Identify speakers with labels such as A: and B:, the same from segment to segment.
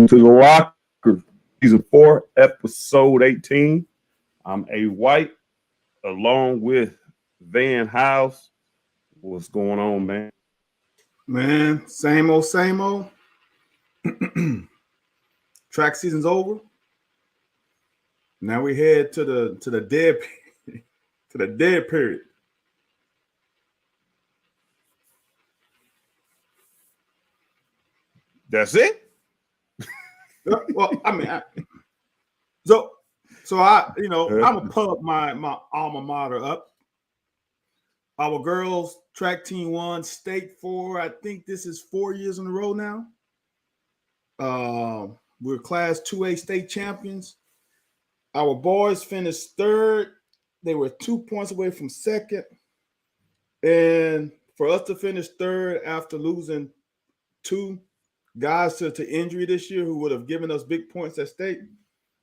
A: To the Locker, season 4, episode 18. I'm A White, along with Van House. What's going on, man?
B: Man, same old, same old. Track season's over. Now we head to the dead to the dead period.
A: That's it?
B: Well, I mean, so I'm gonna plug my alma mater up. Our girls track team won state for, I think this is 4 years in a row now. We're class 2A state champions. Our boys finished third. They were 2 points away from second. And for us to finish third after losing two guys to injury this year who would have given us big points at state,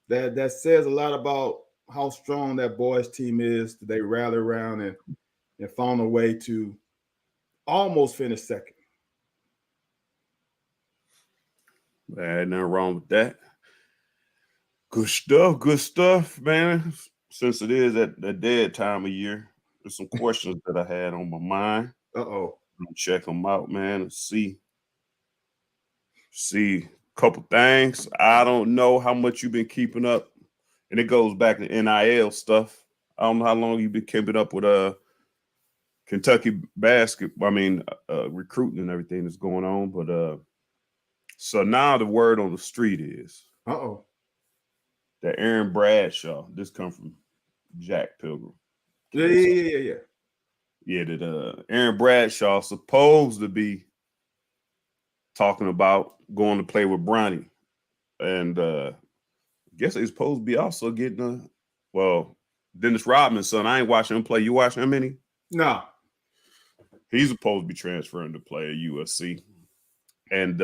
B: that says a lot about how strong that boys team is. They rallied around and found a way to almost finish second.
A: Ain't nothing wrong with that. Good stuff, man. Since it is at the dead time of year, there's some questions that I had on my mind.
B: Uh-oh.
A: I'm gonna check them out, man, and see a couple things. I don't know how much you've been keeping up, and it goes back to NIL stuff. I don't know how long you've been keeping up with Kentucky basketball. I mean, recruiting and everything that's going on. But so now the word on the street is that Aaron Bradshaw. This come from Jack Pilgrim.
B: Yeah.
A: Yeah, that Aaron Bradshaw supposed to be talking about going to play with Bronny. And I guess he's supposed to be also getting Dennis Rodman's son. I ain't watching him play. You watching him any?
B: No.
A: He's supposed to be transferring to play at USC. And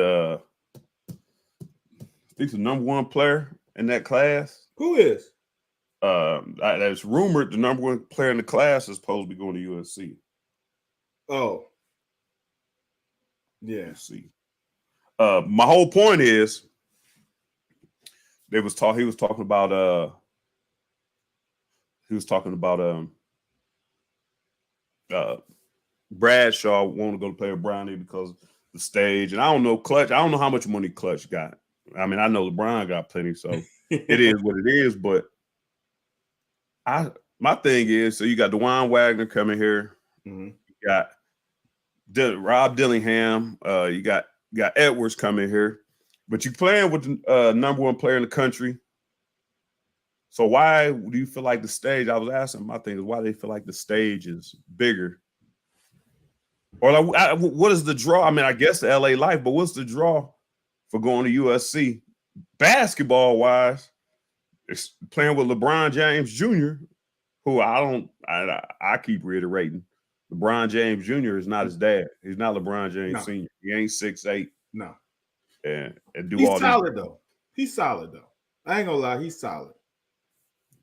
A: he's the number one player in that class.
B: Who is?
A: It's rumored the number one player in the class is supposed to be going to USC.
B: Oh. Yeah.
A: See. My whole point is he was talking about Bradshaw wanting to go to play with Bronny because of the stage. And I don't know how much money Clutch got. I mean, I know LeBron got plenty, so it is what it is. But my thing is, so you got DeJuan Wagner coming here.
B: Mm-hmm.
A: You got Rob Dillingham. You got Edwards coming here. But you're playing with the number one player in the country. So why do you feel like the stage? I was asking my thing is why they feel like the stage is bigger. Or like, what is the draw? I mean, I guess the LA Life, but what's the draw for going to USC basketball-wise? It's playing with LeBron James Jr., who I keep reiterating. LeBron James Jr. is not his dad. He's not LeBron James Sr. He ain't 6'8".
B: No.
A: And do
B: he's
A: all
B: solid though. He's solid though. I ain't gonna lie, he's solid.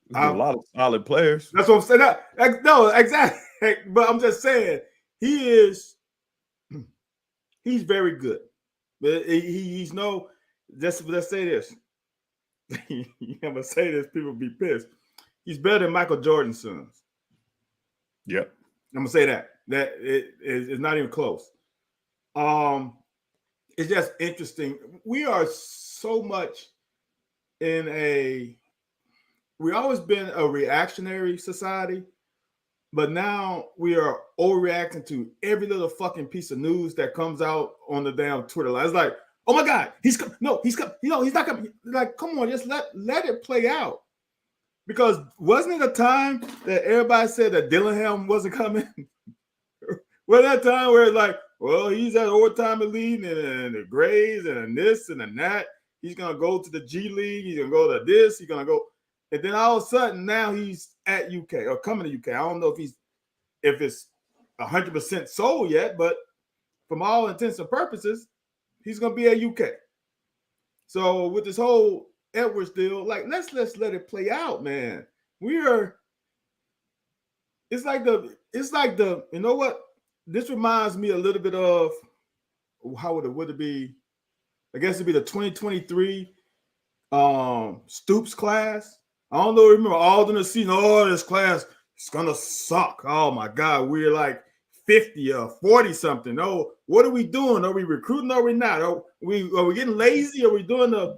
A: There's a lot of solid players.
B: That's what I'm saying. No, exactly. But I'm just saying he's very good. But he's no. Let's say this. I'm gonna say this. People be pissed. He's better than Michael Jordan's sons.
A: Yep.
B: I'm gonna say that. That it's not even close. It's just interesting. We are so much we've always been a reactionary society, but now we are overreacting to every little fucking piece of news that comes out on the damn Twitter line. It's like, oh my God, he's coming. No, he's coming. He's not coming. Like, come on, just let it play out. Because wasn't it a time that everybody said that Dillingham wasn't coming? Well, that time where it's like, well, he's at overtime elite and the grades and this and that. He's gonna go to the G League. He's gonna go to this. He's gonna go, and then all of a sudden now he's at UK or coming to UK. I don't know if it's 100% sold yet, but from all intents and purposes, he's gonna be at UK. So with this whole Edwards deal, like let's let it play out, man. It's like the you know what? This reminds me a little bit of how would it be I guess it'd be the 2023 Stoops class. I don't know. Remember all in the season. Oh, this class is gonna suck. Oh my God, we're like 50 or 40 something. Oh, what are we doing? Are we recruiting? Or are we not? Are we getting lazy? Are we doing the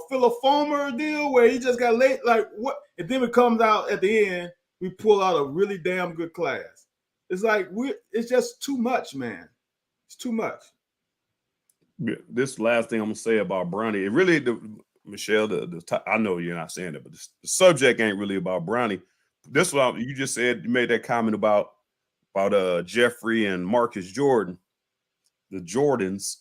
B: Philip Fulmer deal where he just got late? Like what? And then it comes out at the end, we pull out a really damn good class. It's like it's just too much, man. It's too much.
A: This last thing I'm gonna say about Bronny, it really, Michelle, I know you're not saying it, but the subject ain't really about Bronny. This one you just said, you made that comment about Jeffrey and Marcus Jordan, the Jordans.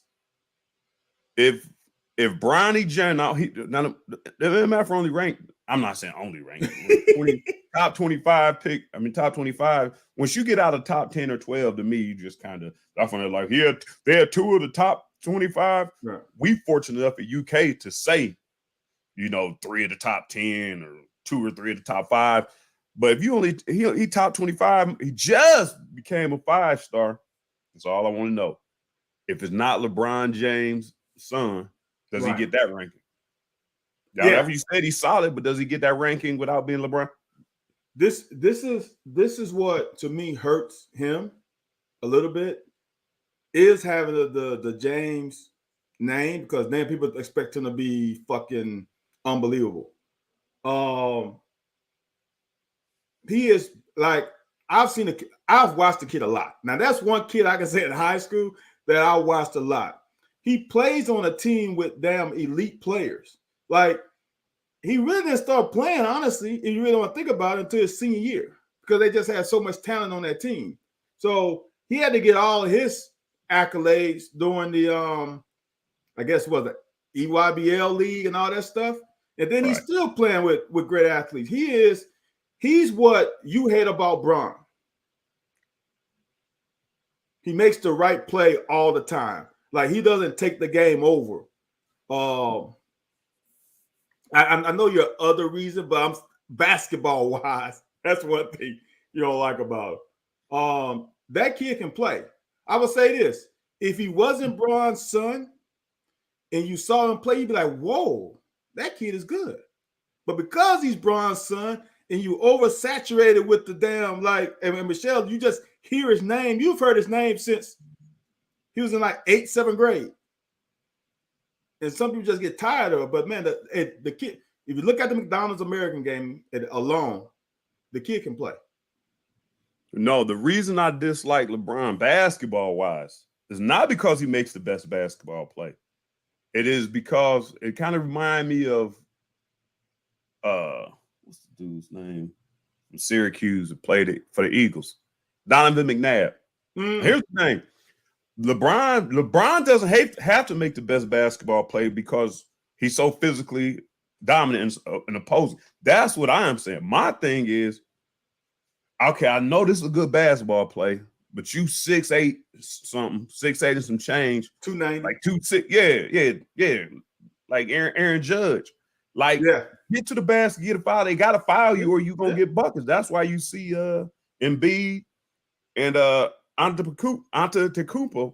A: If Bronny James, now it doesn't matter if only ranked. I'm not saying only ranked. Top 25 pick. I mean, top 25. Once you get out of top 10 or 12, to me, you just kind of definitely like, here, they're two of the top 25.
B: Right.
A: We fortunate enough at UK to say, you know, 3 of the top 10 or 2 or 3 of the top 5. But if you only he top 25, he just became a 5-star. That's all I want to know. If it's not LeBron James' son, does he get that ranking? Yeah, you said he's solid, but does he get that ranking without being LeBron?
B: This is what to me hurts him a little bit, is having the James name, because then people expect him to be fucking unbelievable. He is like, I've watched the kid a lot. Now that's one kid I can say in high school that I watched a lot. He plays on a team with damn elite players. Like, he really didn't start playing, honestly, if you really want to think about it, until his senior year, because they just had so much talent on that team. So he had to get all of his accolades during the I guess what, the EYBL league and all that stuff. And then he's still playing with great athletes. He's what you hate about Bron. He makes the right play all the time. Like, he doesn't take the game over. I know your other reason, but I'm basketball wise. That's one thing you don't like about him. That kid can play. I would say this: if he wasn't Bron's son, and you saw him play, you'd be like, "Whoa, that kid is good." But because he's Bron's son, and you oversaturated with the damn, like, and Michelle, you just hear his name. You've heard his name since he was in like 8th, 7th grade. And some people just get tired of it. But man, the kid, if you look at the McDonald's American game alone, the kid can play.
A: No, the reason I dislike LeBron basketball-wise is not because he makes the best basketball play. It is because it kind of reminds me of what's the dude's name from Syracuse that played it for the Eagles, Donovan McNabb. Here's the thing: LeBron doesn't have to make the best basketball play because he's so physically dominant and opposing. That's what I am saying. My thing is, okay, I know this is a good basketball play, but you 6'8" something, 6'8" and some change,
B: 290,
A: like 2'6", yeah, like Aaron Judge. Like, get to the basket, get a foul. They gotta foul you, or you gonna get buckets. That's why you see Embiid and Antetokounmpo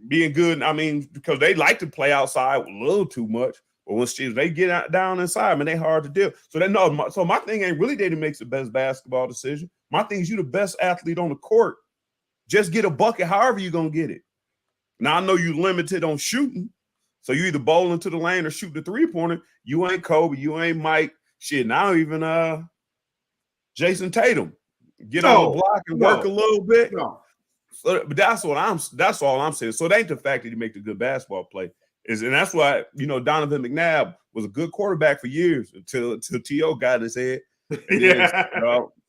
A: being good. I mean, because they like to play outside a little too much. But once they get down inside, man, they hard to deal. So my thing ain't really that he makes the best basketball decision. My thing is, you the best athlete on the court. Just get a bucket however you're going to get it. Now, I know you limited on shooting. So you either bowl into the lane or shoot the three-pointer. You ain't Kobe. You ain't Mike. Shit, now even Jason Tatum. Get on the block and work a little bit. So, but that's all I'm saying. So it ain't the fact that he make a good basketball play. And that's why, Donovan McNabb was a good quarterback for years until T.O. got his head. And then,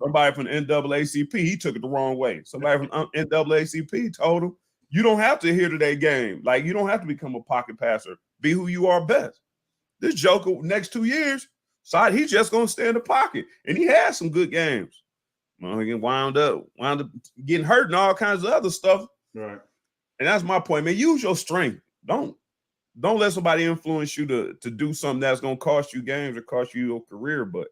A: somebody from the NAACP, he took it the wrong way. Somebody from NAACP told him, you don't have to adhere to that game. Like, you don't have to become a pocket passer. Be who you are best. This joker, next 2 years, he's just going to stay in the pocket. And he had some good games. Well, he wound up getting hurt and all kinds of other stuff.
B: Right.
A: And that's my point, man. Use your strength. Don't let somebody influence you to do something that's going to cost you games or cost you your career. But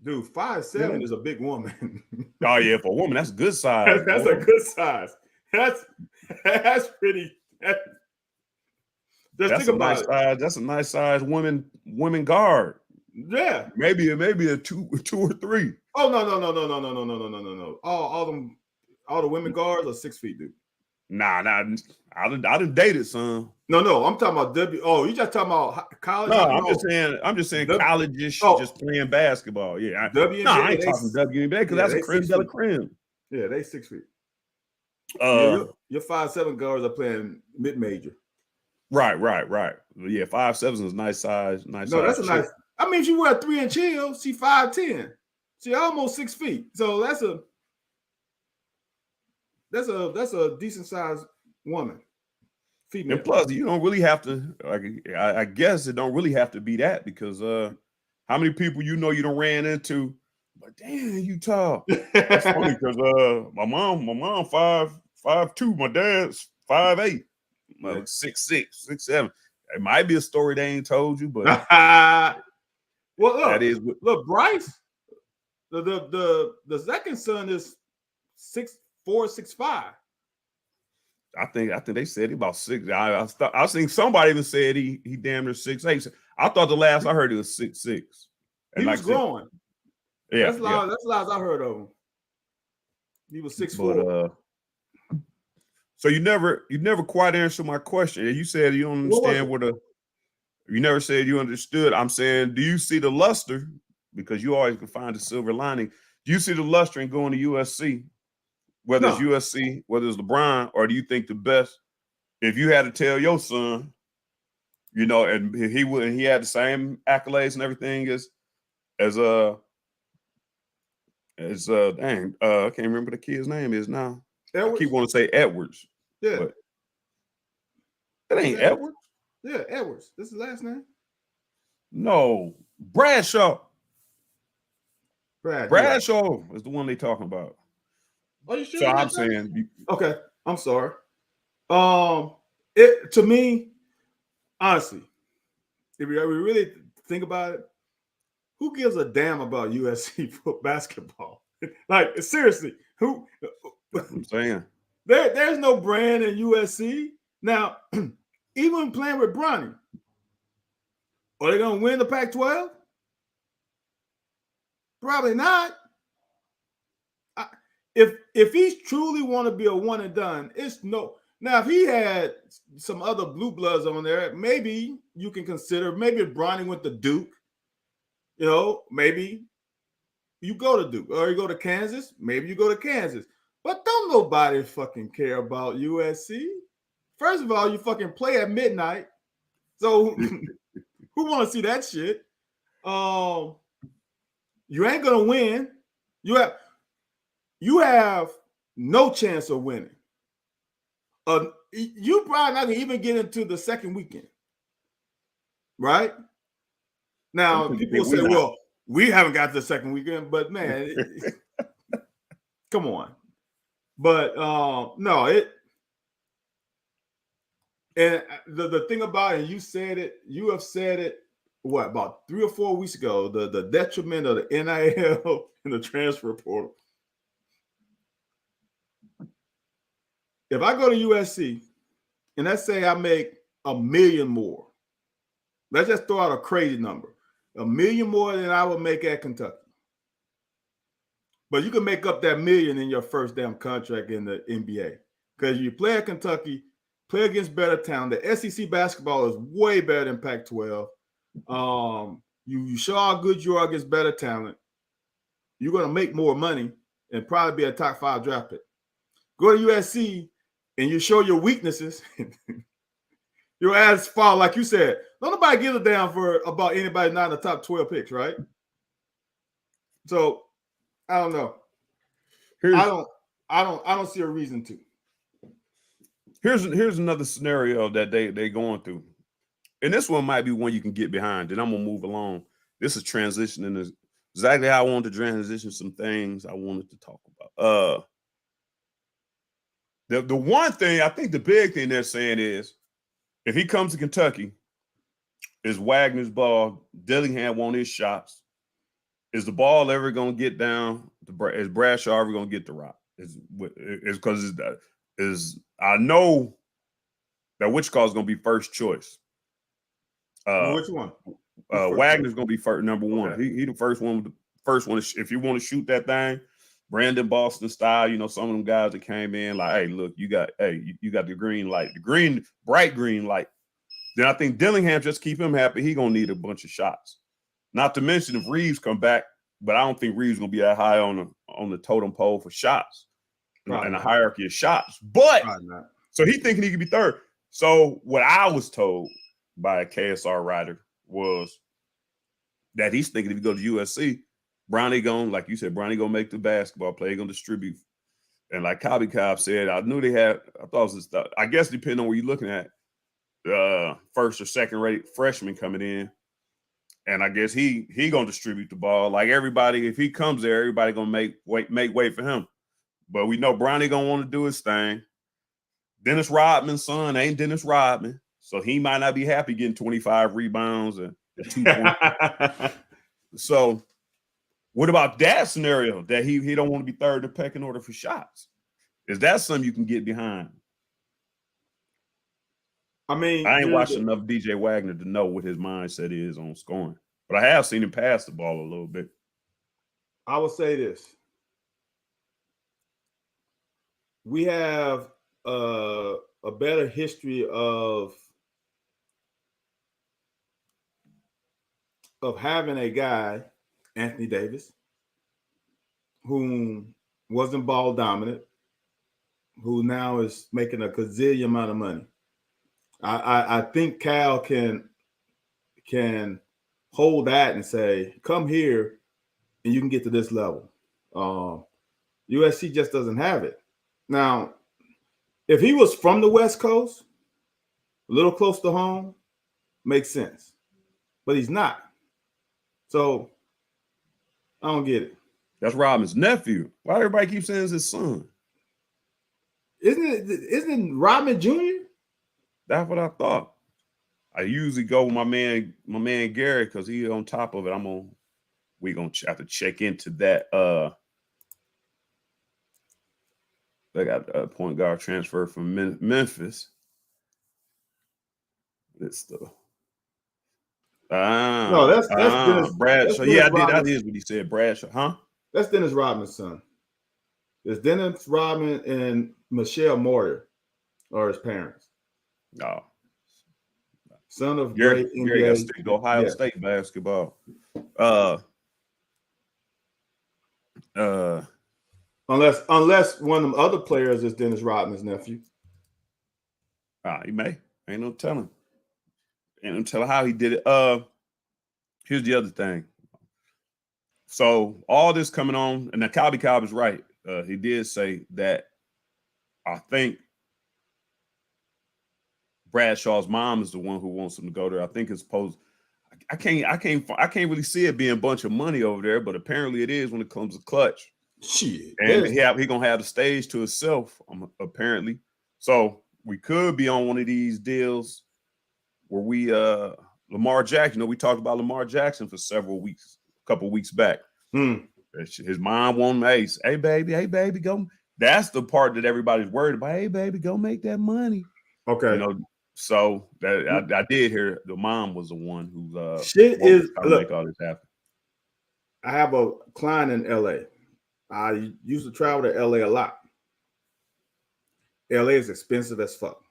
B: Dude, 5'7" is a big woman.
A: Oh yeah, for a woman, that's a good size.
B: That's
A: boy.
B: a good size. That's pretty. Just
A: That's
B: think
A: a nice
B: about it.
A: size. That's a nice size women guard.
B: Yeah.
A: Maybe a two or three.
B: Oh no. All the women guards are 6 feet, dude.
A: Nah. I done dated son.
B: No. I'm talking about W. Oh, you just talking about college?
A: No, I'm just saying college-ish, just playing basketball. Yeah.
B: WNBA.
A: No, I ain't talking WNBA because that's a creme de la creme.
B: Yeah, they 6 feet.
A: Uh,
B: your 5'7" guards are playing mid-major.
A: Right. Yeah, 5'7" is nice size.
B: No, that's a nice. I mean, she wear 3 inch heels. She 5'10". She almost 6 feet. So that's a decent sized woman. Female.
A: And plus, you don't really have to. I guess it don't really have to be that because how many people you don't ran into? But damn, you tall. That's funny because my mom 5'2", my dad's 5'8", 6'6", 6'7". It might be a story they ain't told you, but
B: well, look,
A: that is
B: look, Bryce, the second son is 6'4", 6'5".
A: I think they said he about 6. I think somebody even said he damn near 6'8". I thought the last I heard he was 6'6".
B: He was growing.
A: Yeah,
B: that's the last I heard of him. He was 6'4".
A: So you never quite answered my question. You said you don't understand you never said you understood. I'm saying, do you see the luster? Because you always can find the silver lining. Do you see the luster in going to USC? Whether it's USC, whether it's LeBron, or do you think the best? If you had to tell your son, and he had the same accolades and everything as dang, I can't remember the kid's name is now. Edwards? I keep wanting to say Edwards.
B: Yeah.
A: But that ain't Edwards.
B: Yeah, Edwards. This is his last name?
A: No. Bradshaw. Bradshaw is the one they talking about.
B: Are you sure?
A: So I'm saying
B: okay. I'm sorry. It to me, honestly, if we really think about it, who gives a damn about USC basketball? Like seriously, who?
A: I'm saying
B: there's no brand in USC now. Even playing with Bronny, are they going to win the Pac-12? Probably not. If he's truly want to be a one and done, it's no. Now, if he had some other blue bloods on there, maybe you can consider. Maybe if Bronny went to Duke, maybe you go to Duke, or you go to Kansas. Maybe you go to Kansas. But don't nobody fucking care about USC. First of all, you fucking play at midnight. So who want to see that shit? You ain't gonna win. You have no chance of winning. You probably not gonna even get into the second weekend, right? Now people say, "Well, we haven't got to the second weekend," but man, come on. But no, it. And the thing about it, you have said it, what, about 3 or 4 weeks ago, the detriment of the NIL and the transfer portal. If I go to USC and let's say I make $1 million more, let's just throw out a crazy number, $1 million more than I would make at Kentucky. But you can make up that $1 million in your first damn contract in the NBA because you play at Kentucky, play against better talent. The SEC basketball is way better than Pac-12. You show how good you are against better talent. You're going to make more money and probably be a top 5 draft pick. Go to USC and you show your weaknesses. Your ass fall, like you said. Don't nobody give a damn about anybody not in the top 12 picks, right? So I don't know. I don't see a reason to.
A: Here's another scenario that they going through, and this one might be one you can get behind. And I'm gonna move along. This is transitioning is exactly how I wanted to transition some things I wanted to talk about. The one thing I think the big thing they're saying is if he comes to Kentucky, is Wagner's ball. Dillingham want his shots. is the ball ever going to get down? Is Bradshaw ever going to get the rock? Is because I know that Wichita is going to be first choice.
B: Which one?
A: Wagner's going to be first, number one.
B: Okay.
A: He the first one. If you want to shoot that thing, Brandon Boston style, some of them guys that came in like, hey, look, you got the green light, bright green light. Then I think Dillingham, just keep him happy. He gonna need a bunch of shots. Not to mention if Reeves come back, but I don't think Reeves gonna be that high on the totem pole for shots and the hierarchy of shots. But so he thinking he could be third. So what I was told by a KSR writer was that he's thinking if you go to USC, Bronny like you said, Bronny gonna make the basketball play, gonna distribute. And like Cobby Cobb said, I thought it was I guess depending on where you're looking at, first or second rate freshman coming in. And I guess he gonna distribute the ball. Like everybody, if he comes there, everybody gonna make way for him. But we know Bronny gonna want to do his thing. Dennis Rodman's son ain't Dennis Rodman, so he might not be happy getting 25 rebounds and 2 points. So what about that scenario that he don't want to be third in the pecking order for shots? Is that something you can get behind?
B: I mean,
A: I ain't watched enough DJ Wagner to know what his mindset is on scoring, but I have seen him pass the ball a little bit.
B: I will say this. We have a better history of having a guy, Anthony Davis, who wasn't ball dominant, who now is making a gazillion amount of money. I think Cal can hold that and say, come here and you can get to this level. USC just doesn't have it. Now, if he was from the West Coast, a little close to home, makes sense. But he's not. So I don't get it.
A: That's Rodman's nephew. Why everybody keeps saying it's his son?
B: Isn't it Rodman Jr.?
A: That's what I thought. I usually go with my man Gary because he's on top of it. We're gonna have to check into that. They got a point guard transfer from Memphis. This stuff.
B: No, that's Dennis
A: Bradshaw. Yeah, that is what he said. Bradshaw, huh?
B: That's Dennis Rodman's son. It's Dennis Rodman and Michelle Moyer are his parents.
A: No.
B: Son of
A: Gary
B: great
A: NBA, Ohio State basketball.
B: Unless one of them other players is Dennis Rodman's nephew.
A: He may. Ain't no telling. Ain't no telling how he did it. Here's the other thing. So all this coming on, and now Cobby Cobb is right. He did say that I think Bradshaw's mom is the one who wants him to go there. I think it's supposed. I can't really see it being a bunch of money over there, but apparently it is when it comes to clutch.
B: Shit,
A: and he gonna have the stage to himself, apparently. So we could be on one of these deals where we Lamar Jackson. We talked about Lamar Jackson for a couple weeks back. His mom wanted Ace. Hey baby, go. That's the part that everybody's worried about. Hey baby, go make that money.
B: Okay.
A: So that I did hear the mom was the one who's
B: make
A: all this happen.
B: I have a client in LA. I used to travel to LA a lot. LA is expensive as fuck.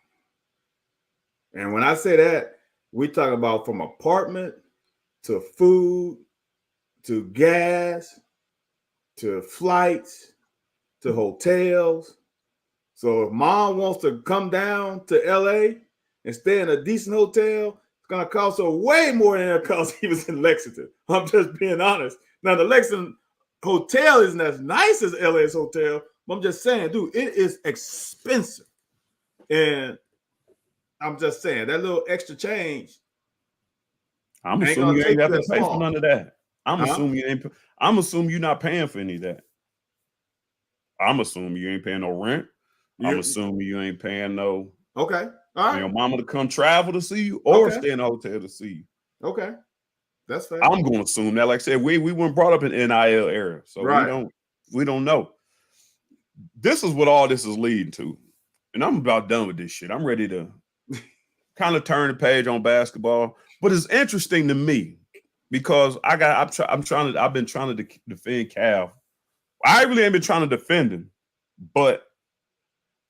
B: And when I say that, we talk about from apartment to food to gas to flights to hotels. So if mom wants to come down to LA and stay in a decent hotel, it's going to cost her way more than it cost he was in Lexington. I'm just being honest. Now, the Lexington hotel isn't as nice as LA's hotel, but I'm just saying, dude, it is expensive. And I'm just saying, that little extra change.
A: I'm assuming you ain't have to pay for none of that. I'm assuming you're not paying for any of that. I'm assuming you ain't paying no rent. I'm assuming you ain't paying no.
B: Okay. All right.
A: Your mama to come travel to see you or stay in a hotel to see you.
B: Okay. That's fair.
A: I'm going to assume that. Like I said, we weren't brought up in NIL era, so
B: Right.
A: we don't know. This is what all this is leading to, and I'm about done with this shit. I'm ready to kind of turn the page on basketball, but it's interesting to me because I've been trying to defend Cal. I really ain't been trying to defend him, but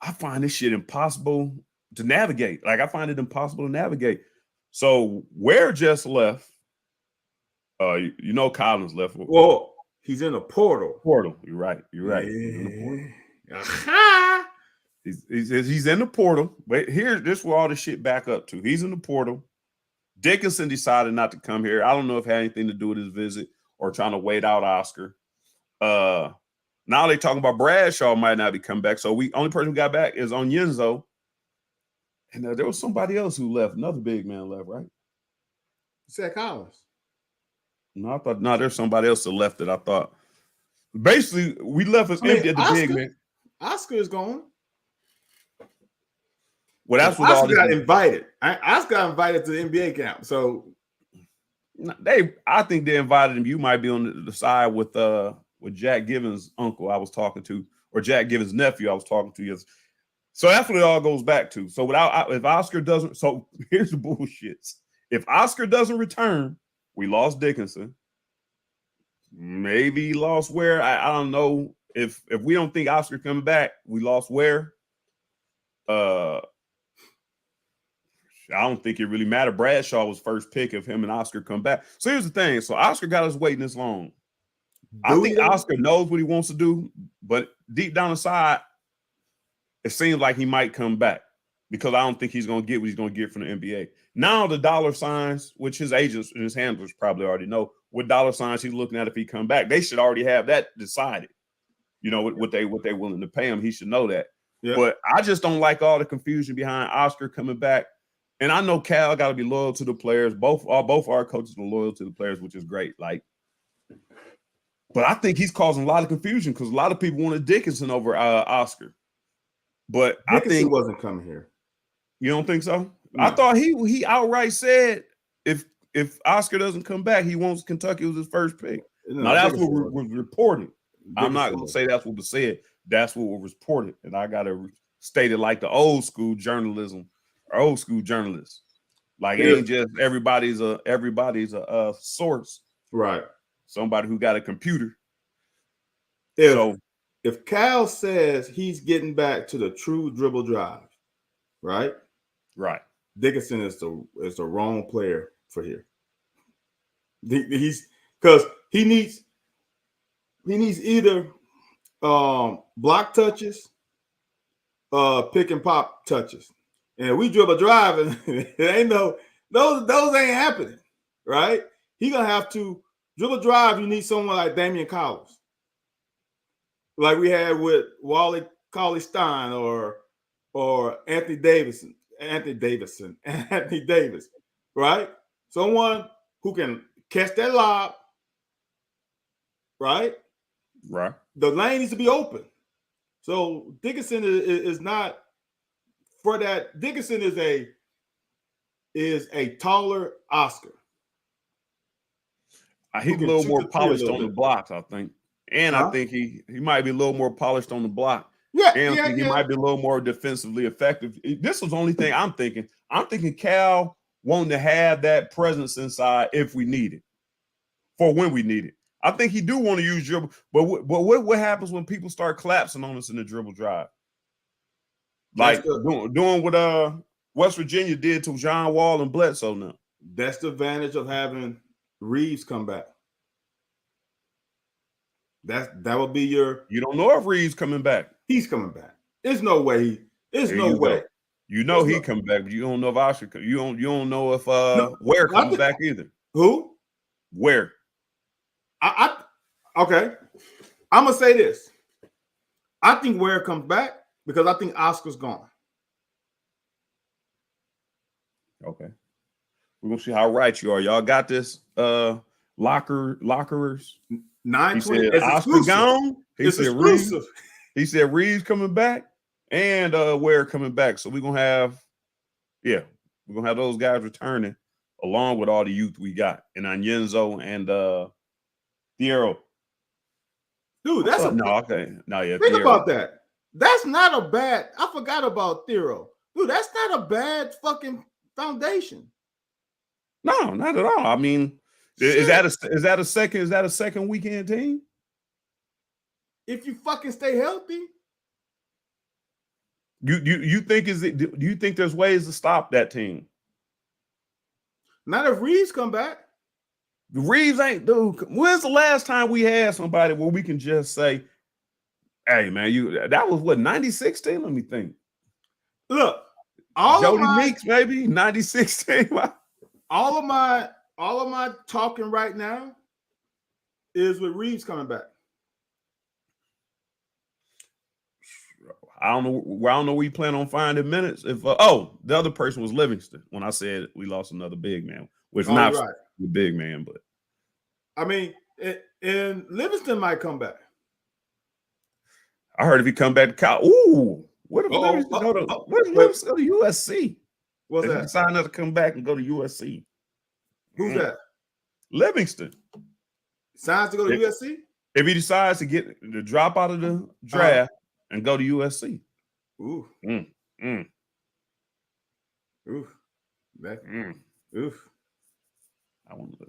A: I find this shit impossible to navigate. Like I find it impossible to navigate. So Ware just left. You know Collins left.
B: Well, he's in the portal.
A: Portal. You're right. You're right.
B: Yeah.
A: He's in the portal. But this is where all the shit back up to. He's in the portal. Dickinson decided not to come here. I don't know if it had anything to do with his visit or trying to wait out Oscar. Now they talking about Bradshaw might not be coming back. So only person who got back is Onyenso. And there was somebody else who left. Another big man left, right?
B: You said Collins.
A: No, I thought there's somebody else that left it. I thought basically we left us empty at the big man.
B: Oscar is gone.
A: Well, that's what
B: Oscar
A: all this
B: got invited. Oscar got invited to the NBA camp. So
A: I think they invited him. You might be on the side with Jack Givens' uncle I was talking to, or Jack Givens' nephew I was talking to. Yes. So that's what it all goes back to. So if Oscar doesn't, so here's the bullshit. If Oscar doesn't return, we lost Dickinson. Maybe lost Ware. I don't know. If we don't think Oscar coming back, we lost Ware. I don't think it really mattered. Bradshaw was first pick if him and Oscar come back. So here's the thing. So Oscar got us waiting this long. I think Oscar knows what he wants to do, but deep down inside, it seems like he might come back because I don't think he's going to get what he's going to get from the NBA. Now the dollar signs, which his agents and his handlers probably already know, what dollar signs he's looking at if he come back. They should already have that decided. You know, what they willing to pay him. He should know that. Yeah. But I just don't like all the confusion behind Oscar coming back. And I know Cal got to be loyal to the players. Both our coaches are loyal to the players, which is great. But I think he's causing a lot of confusion because a lot of people wanted Dickinson over Oscar. But
B: Dickinson
A: I think
B: wasn't coming here.
A: You don't think so?
B: No.
A: I thought he outright said if Oscar doesn't come back, he wants Kentucky was his first pick. No, now that's what was reported. I'm not going to say that's what was said. That's what was reported, and I got to state it like the old school journalism. Old school journalists, like it ain't just everybody's a source,
B: right?
A: Somebody who got a computer.
B: If Cal says he's getting back to the true dribble drive, right? Dickinson is the wrong player for here. He's because he needs either block touches, pick and pop touches. And we dribble drive, and it ain't those ain't happening, right? He gonna have to dribble drive. You need someone like Damian Collins, like we had with Wally Cauley-Stein or Anthony Davis, right? Someone who can catch that lob, right?
A: Right.
B: The lane needs to be open. So Dickinson is not. For that, Dickinson is a taller Oscar.
A: He's a little more polished on the blocks, I think, and I think he might be a little more polished on the block.
B: Yeah,
A: and I think he might be a little more defensively effective. This was the only thing I'm thinking. I'm thinking Cal wanting to have that presence inside if we need it, for when we need it. I think he do want to use dribble, but what happens when people start collapsing on us in the dribble drive? Like doing what West Virginia did to John Wall and Bledsoe now.
B: That's the advantage of having Reeves come back. That would be your.
A: You don't know if Reeves coming back.
B: He's coming back. There's no way. There's no way.
A: You know he coming back, but you don't know if Oscar. You don't know if Ware comes back either.
B: Who?
A: Ware.
B: Okay. I'm gonna say this. I think Ware comes back. Because I think Oscar's gone.
A: Okay. We're going to see how right you are. Y'all got this lockerers?
B: 920.
A: He said Oscar gone.
B: It's exclusive.
A: He said Reeves coming back and Ware coming back. So we're going to have those guys returning along with all the youth we got in Anyenzo and Thiero.
B: Dude, that's a
A: no, okay. No, yeah.
B: think
A: Thiero.
B: about that. That's not a bad. I forgot about Thiero. Dude, that's not a bad fucking foundation.
A: No, not at all. I mean, is that a second weekend team?
B: If you fucking stay healthy.
A: You think do you think there's ways to stop that team?
B: Not if Reeves come back.
A: Reeves ain't, dude. When's the last time we had somebody where we can just say, "Hey, man, that was what 96 team." Let me think.
B: Look, all
A: Jody
B: of my
A: Meeks, maybe 96 team.
B: all of my talking right now is with Reeves coming back.
A: I don't know where we plan on finding minutes. If the other person was Livingston when I said we lost another big man, which not
B: right.
A: the big man, but
B: I mean, and Livingston might come back.
A: I heard if he come back to college, what if Livingston go to USC?
B: What's
A: if
B: that?
A: He decide not to come back and go to USC.
B: Who's that?
A: Livingston.
B: Signs to go to USC?
A: If he decides to drop out of the draft and go to USC.
B: Ooh. Oof. Oof.
A: I want to.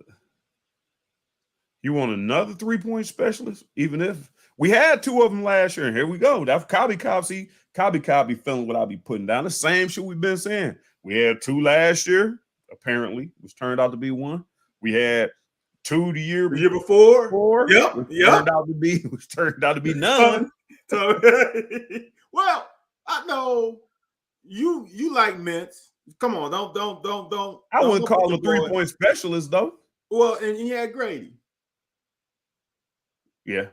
A: You want another 3-point specialist? Even if we had 2 of them last year, and here we go. That's Kobe Cobb. See, Kobe Cobb be feeling what I be putting down. The same shit we've been saying. We had 2 last year, apparently, which turned out to be 1. We had 2 the year
B: before. Yep.
A: Which turned out to be none.
B: Well, I know you like Mintz. Come on, don't.
A: I wouldn't call him a 3-point specialist though.
B: Well, and he had Grady.
A: Yeah.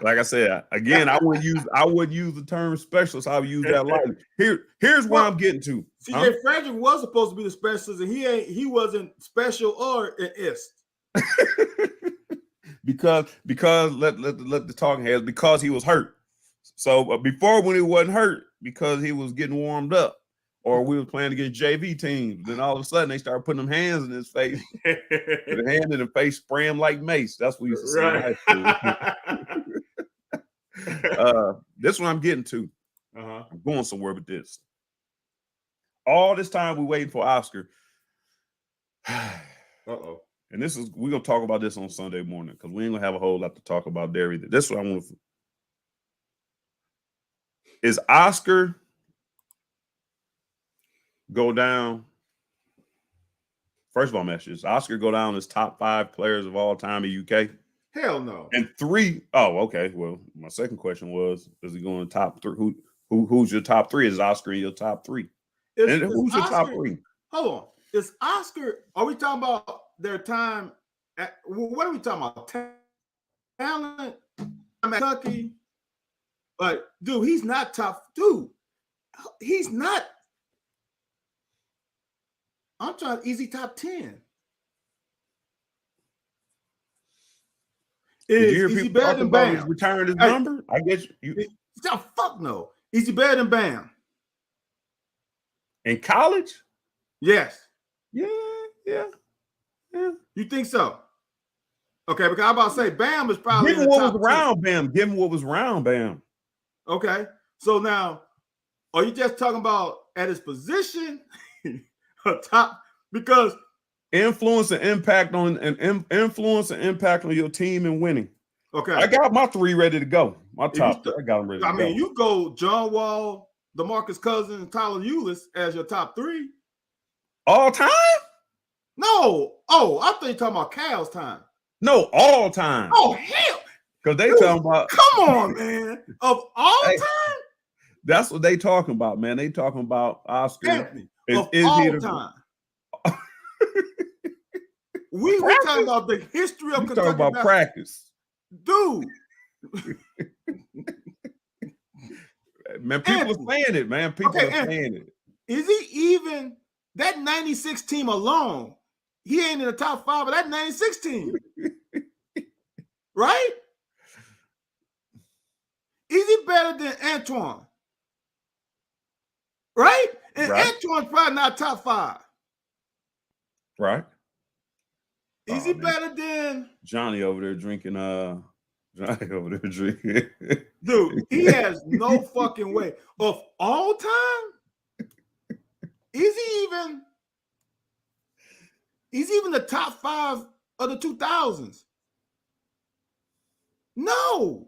A: Like I said, again, I wouldn't use the term specialist. I would use that lightly. Here's what I'm getting to.
B: CJ Frederick was supposed to be the specialist, and he wasn't special or an ist.
A: because let the talking heads, because he was hurt. So before, when he wasn't hurt, because he was getting warmed up, or we were playing against JV teams, then all of a sudden they started putting them hands in his face, with a hand in the face, spray him like mace. That's what we used to say in high school. This is what I'm getting to. I'm going somewhere with this. All this time we waiting for Oscar. And we're gonna talk about this on Sunday morning because we ain't gonna have a whole lot to talk about there either. This is what I want to. Is Oscar go down? First of all, does Oscar go down as top 5 players of all time in UK?
B: Hell no.
A: And 3. Oh, okay. Well, my second question was: is he going to top 3? Who's your top 3? Is Oscar in your top 3? And who's your top 3?
B: Hold on. Is Oscar? Are we talking about their time? What are we talking about? Talent? Kentucky. But dude, he's not top. Dude, he's not. I'm trying easy top 10.
A: Did you hear people talking about his return his number? I guess you.
B: Fuck no. Is he better than Bam?
A: In college?
B: Yes.
A: Yeah.
B: You think so? Okay, because I'm about to say Bam is probably
A: given what was around Bam. Given what was around Bam.
B: Okay, so now, are you just talking about at his position, top? Because
A: influence and impact on your team and winning.
B: Okay,
A: I got my 3 ready to go. My top, I got them ready.
B: I mean, you go John Wall, DeMarcus Cousins, and Tyler Ulis as your top 3
A: all time.
B: No, I thought you were talking about Cal's time.
A: No, all time.
B: Oh hell.
A: Because they talking about,
B: come on, man, of all time.
A: That's what they talking about, man. They talking about Oscar
B: Anthony, of all time. we talking about the history of Kentucky.
A: Talking about practice,
B: dude.
A: Man, people are saying it, man. People are saying it.
B: Is he even that 96 team alone? He ain't in the top 5 of that 96 team, right? Is he better than Antoine? Right? And
A: Right.
B: Antoine's probably not top 5.
A: Right.
B: Is he better than
A: Johnny over there drinking? Johnny over there drinking.
B: Dude, he has no fucking way. Of all time, is he even the top 5 of the 2000s? No.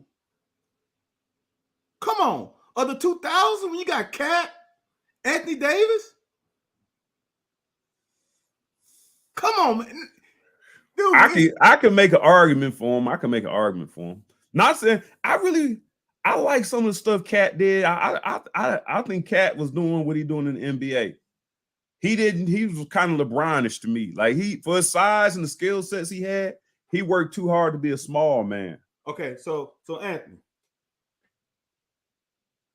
B: Come on. Of the 2000s, when you got Cat, Anthony Davis? Come on, man. Dude,
A: I can make an argument for him. Not saying I like some of the stuff Cat did. I think Cat was doing what he doing in the NBA. He was kind of LeBronish to me. Like for his size and the skill sets he had, he worked too hard to be a small man.
B: Okay, so Anthony,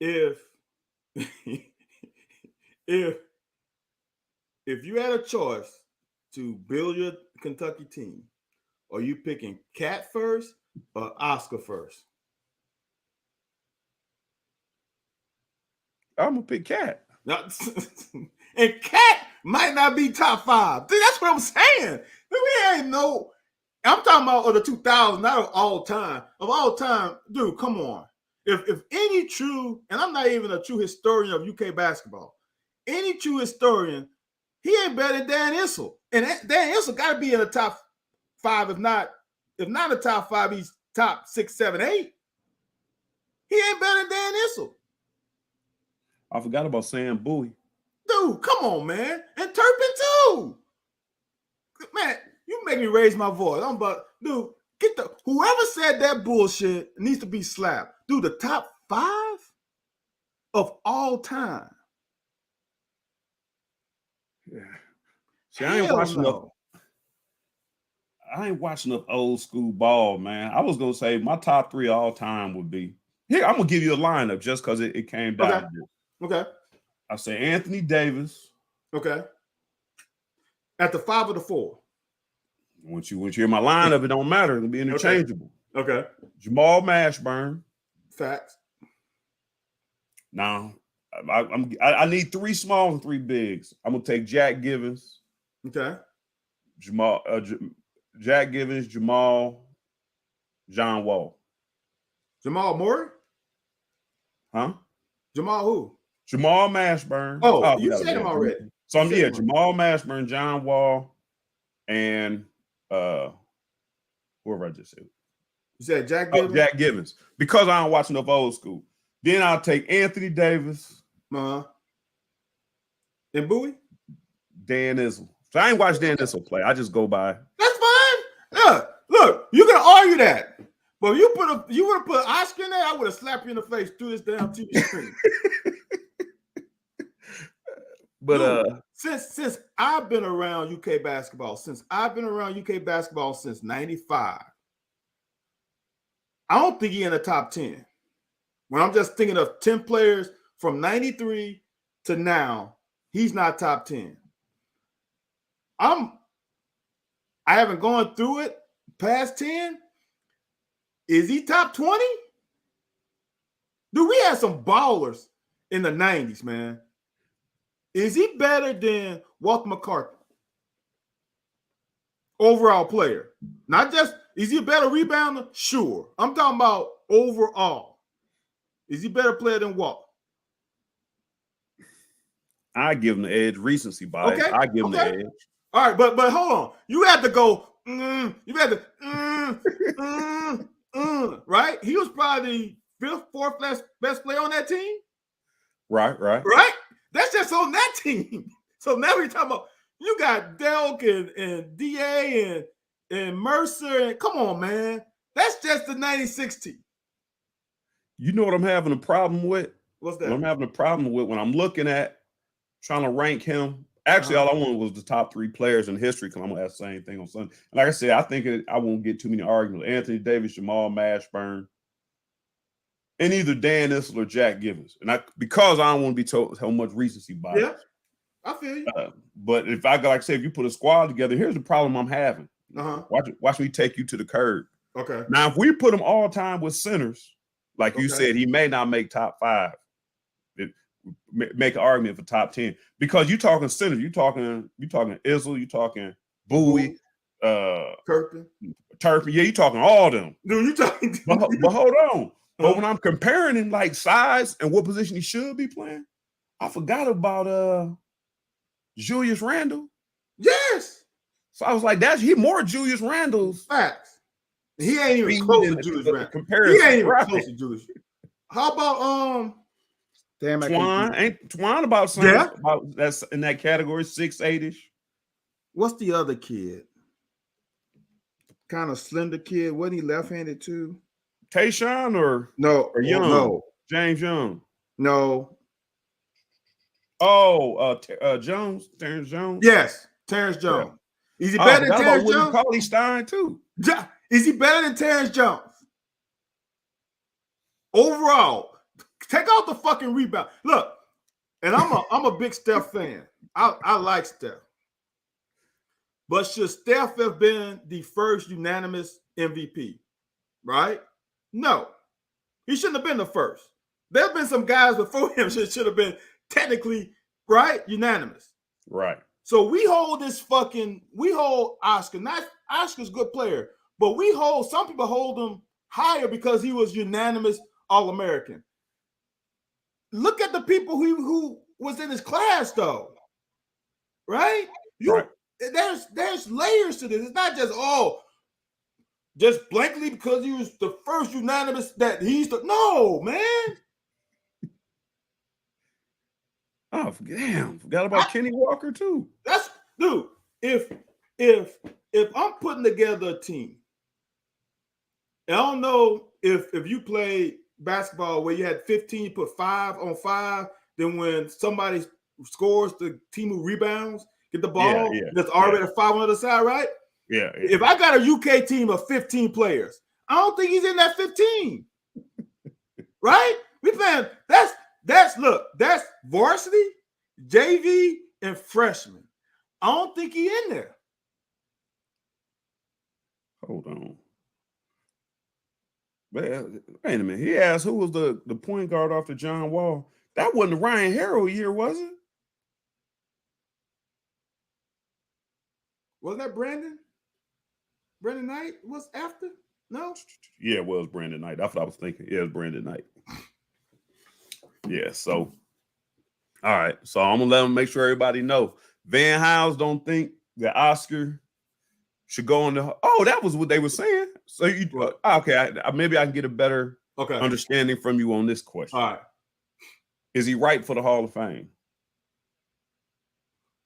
B: if if you had a choice to build your Kentucky team, are you picking Cat first or Oscar first?
A: I'm gonna pick Cat.
B: And Cat might not be top 5. Dude, that's what I'm saying. Dude, we ain't no. I'm talking about of the 2000s, not of all time. Of all time, dude, come on. If any true, and I'm not even a true historian of UK basketball, any true historian, he ain't better than Dan Issel. And Dan Issel got to be in the top 5, if not the top 5, he's top 6, 7, 8. He ain't better than Dan Issel.
A: I forgot about Sam Bowie.
B: Dude, come on, man. And Turpin too. Man, you make me raise my voice. I'm about, dude, whoever said that bullshit needs to be slapped. Dude, the top 5 of all time.
A: Yeah. See, I ain't watching enough old school ball, man. I was gonna say my top 3 all time would be here. I'm gonna give you a lineup just because it came down to this.
B: Okay.
A: I say Anthony Davis.
B: Okay. At the 5 or the 4?
A: Once you hear my lineup, it don't matter. It'll be interchangeable.
B: Okay.
A: Jamal Mashburn.
B: Facts.
A: Now, I need 3 smalls and 3 bigs. I'm gonna take Jack Givens.
B: Okay.
A: Jack Givens, Jamal, John Wall.
B: Jamal Murray?
A: Huh?
B: Jamal who?
A: Jamal Mashburn.
B: Oh, you said him already.
A: So Jamal Mashburn, John Wall, and whoever I just said.
B: You said Jack Givens?
A: Jack Givens. Because I don't watch enough old school. Then I'll take Anthony Davis.
B: And Bowie?
A: Dan Issel. So I ain't watched Dan Issel play. I just go by.
B: That's fine. Look, you can argue that. But if you would have put Oscar in there, I would have slapped you in the face through this damn TV screen.
A: But
B: dude, since I've been around UK basketball, since 95, I don't think he's in the top 10. When I'm just thinking of 10 players from 93 to now, he's not top 10. I haven't gone through it past 10. Is he top 20? Dude, we had some ballers in the 90s, man. Is he better than Walter McCarthy? Overall player. Not just, is he a better rebounder? Sure. I'm talking about overall. Is he a better player than Walt?
A: I give him the edge. Recency bias.
B: Okay.
A: I give him the edge.
B: All right, but hold on. You had to go, right? He was probably the 5th, 4th best player on that team.
A: Right.
B: Right? That's just on that team. So now we're talking about, you got Delk and DA and Mercer. And come on, man. That's just the 96 team.
A: You know what I'm having a problem with?
B: What's that?
A: What I'm having a problem with when I'm looking at trying to rank him. Actually, all I wanted was the top 3 players in history, because I'm going to ask the same thing on Sunday. And like I said, I think I won't get too many arguments. Anthony Davis, Jamal Mashburn, and either Dan Issel or Jack Givens. And because I don't want to be told how much recency bias.
B: Yeah, I feel you.
A: But if you put a squad together, here's the problem I'm having. Watch me take you to the curb.
B: Okay.
A: Now, if we put them all time with centers, like you said, he may not make top 5. make an argument for top 10 because you're talking centers, you're talking Izzo, you're talking Bowie,
B: Turpin.
A: Yeah, you're talking all of them.
B: Dude, you talking?
A: But hold on. But when I'm comparing him like size and what position he should be playing, I forgot about Julius Randle.
B: Yes.
A: So I was like, he more Julius Randle's
B: facts. He ain't even close to Julius Randle.
A: Comparison.
B: He ain't even close to Julius. How about
A: Twan? Ain't Twan about something? Yeah. About that's in that category, 6'8"ish.
B: What's the other kid? Kind of slender kid. Wasn't he left-handed too?
A: Tayshaun or Young?
B: No.
A: James Young.
B: No.
A: Oh, Jones, Terrence Jones.
B: Yes, Terrence Jones. Yeah. Is he better than Terrence Jones?
A: Cauley Stein too.
B: Is he better than Terrence Jones? Overall, take out the fucking rebound. Look, and I'm a big Steph fan. I like Steph. But should Steph have been the first unanimous MVP? Right? No. He shouldn't have been the first. There have been some guys before him should have been technically, right, unanimous.
A: Right.
B: So we hold Oscar. Not Oscar's a good player, but some people hold him higher because he was unanimous All-American. Look at the people who was in his class, though. Right?
A: Right.
B: There's layers to this. It's not just blankly because he was the first unanimous that no, man.
A: Oh, damn. Forgot about Kenny Walker, too.
B: Dude, if I'm putting together a team, and I don't know if you played basketball where you had 15, you put 5 on 5, then when somebody scores, the team who rebounds, get the ball, that's already a 5 on the other side, right?
A: Yeah.
B: If I got a UK team of 15 players, I don't think he's in that 15. Right? We playing, that's varsity, JV, and freshman. I don't think he's in there.
A: Hold on. Wait a minute. He asked who was the point guard after John Wall. That wasn't the Ryan Harrell year, was it?
B: Wasn't that Brandon? Brandon Knight was after? No?
A: Yeah, it was Brandon Knight. That's what I was thinking. Yeah, it was Brandon Knight. Yeah, so all right. So I'm gonna let them make sure everybody know. Van Hiles don't think that Oscar should go on the. Oh, that was what they were saying. So you okay? Maybe I can get a better understanding from you on this question.
B: All right.
A: Is he right for the Hall of Fame?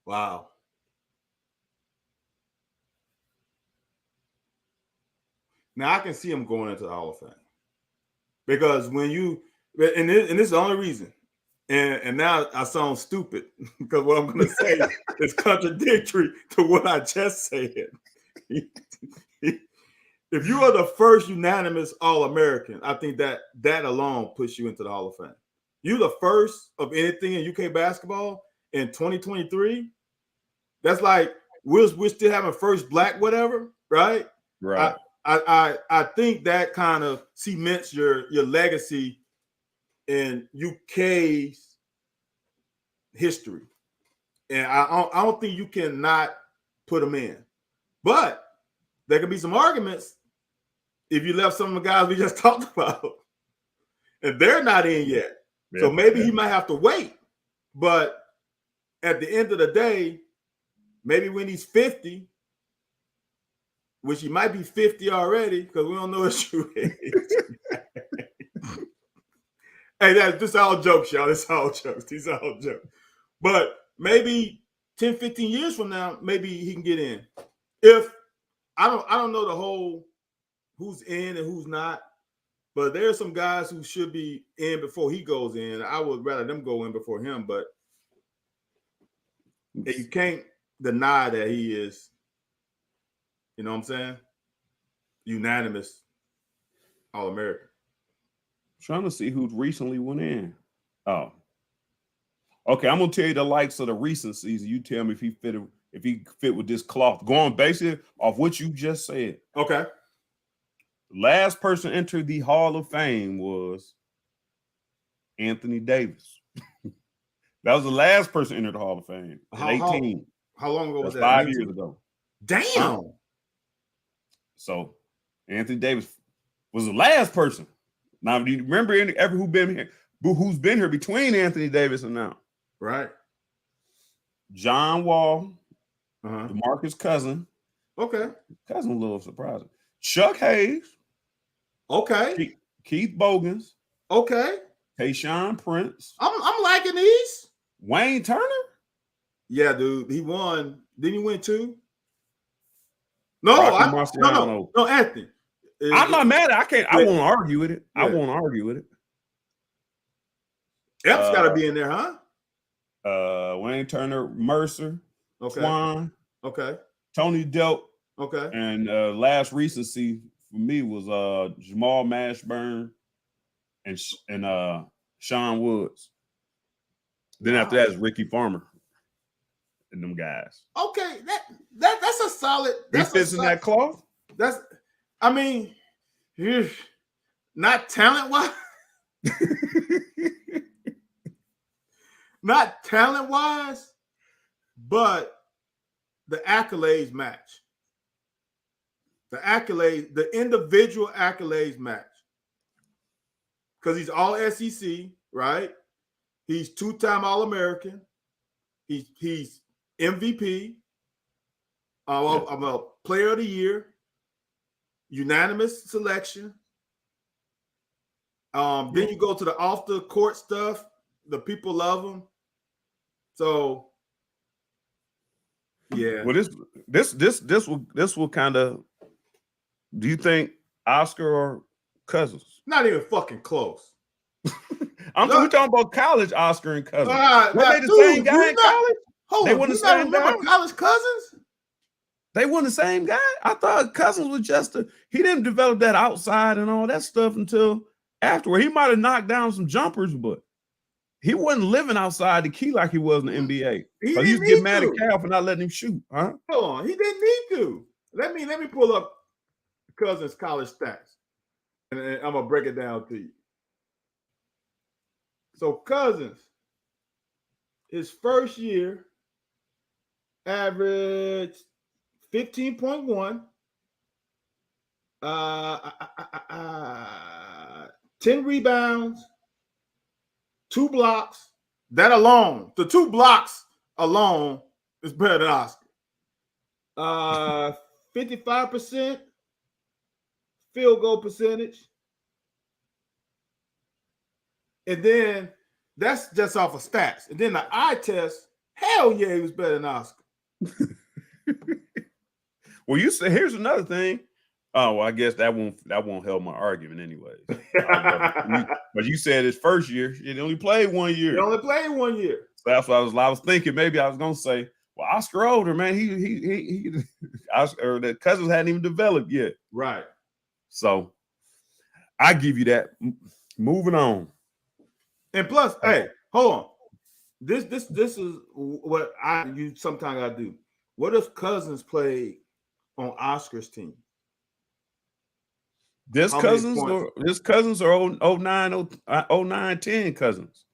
B: Wow. Now I can see him going into the Hall of Fame because when you and this is the only reason. And now I sound stupid because what I'm going to say is contradictory to what I just said. If you are the first unanimous All-American, I think that alone puts you into the Hall of Fame. You're the first of anything in UK basketball in 2023. That's like we're still having first black whatever, right?
A: Right.
B: I think that kind of cements your legacy in UK's history, and I don't think you can not put them in. But there could be some arguments if you left some of the guys we just talked about, and they're not in yet. Yeah, so maybe he might have to wait. But at the end of the day, maybe when he's 50, which he might be 50 already because we don't know his true age. Hey, this all jokes, y'all. This all jokes. These are all jokes. But maybe 10, 15 years from now, maybe he can get in. If I don't know the whole who's in and who's not, but there are some guys who should be in before he goes in. I would rather them go in before him, but you can't deny that he is, you know what I'm saying? Unanimous All-American.
A: Trying to see who recently went in. Oh. Okay, I'm gonna tell you the likes of the recent season. You tell me if he fit with this cloth. Going basically off what you just said.
B: Okay.
A: Last person entered the Hall of Fame was Anthony Davis. That was the last person entered the Hall of Fame at
B: How
A: 18.
B: long ago was
A: That's
B: that?
A: 5
B: 19?
A: years ago.
B: Damn.
A: So Anthony Davis was the last person. Now, do you remember who's been here between Anthony Davis and now?
B: Right.
A: John Wall,
B: Uh-huh.
A: DeMarcus Cousins.
B: Okay.
A: Cousins a little surprising. Chuck Hayes.
B: Okay.
A: Keith Bogans.
B: Okay.
A: Tayshaun Prince.
B: I'm liking these.
A: Wayne Turner.
B: Yeah, dude. He won. Didn't he win 2? No, no, Anthony.
A: I'm not mad at it. I won't argue with it.
B: Yeah.
A: I won't argue with it.
B: Epps got to be in there, huh?
A: Wayne Turner, Mercer,
B: Okay.
A: Twan,
B: Okay.
A: Tony Delk,
B: Okay.
A: and last recency for me was Jamal Mashburn and Sean Woods. Then after that is Ricky Farmer and them guys.
B: Okay, that's a solid.
A: He fits in that cloth.
B: I mean, not talent wise. Not talent wise, but the accolades match. The individual accolades match. Because he's all SEC, right? He's 2-time All-American. He's MVP. I'm a player of the year. Unanimous selection. Then you go to the off the court stuff. The people love him. So yeah.
A: Well, this will kind of. Do you think Oscar or Cousins?
B: Not even fucking close.
A: We're talking about college Oscar and Cousins. Were they the
B: dude,
A: same guy in college?
B: They weren't the same guy. College Cousins?
A: They weren't the same guy. I thought Cousins was just he didn't develop that outside and all that stuff until afterward. He might have knocked down some jumpers, but he wasn't living outside the key like he was in the NBA. He used to get mad at Cal for not letting him shoot. Huh?
B: Hold on, he didn't need to. Let me pull up Cousins' college stats, and I'm gonna break it down to you. So Cousins, his first year, averaged 15.1, 10 rebounds, 2 blocks. That alone, the 2 blocks alone is better than Oscar. 55% field goal percentage. And then that's just off of stats. And then the eye test, hell yeah, he was better than Oscar.
A: Well, you say here's another thing. Oh, well, I guess that won't help my argument anyways. But you said his first year, he only played 1 year.
B: He only played 1 year.
A: So that's what I was thinking. Maybe I was gonna say, well, Oscar older, man. He Oscar, the Cousins hadn't even developed yet.
B: Right.
A: So I give you that. Moving on.
B: And plus, hey, hold on. This is what you sometimes I do. What if Cousins played on Oscar's team?
A: This Cousins are 09, 10 Cousins.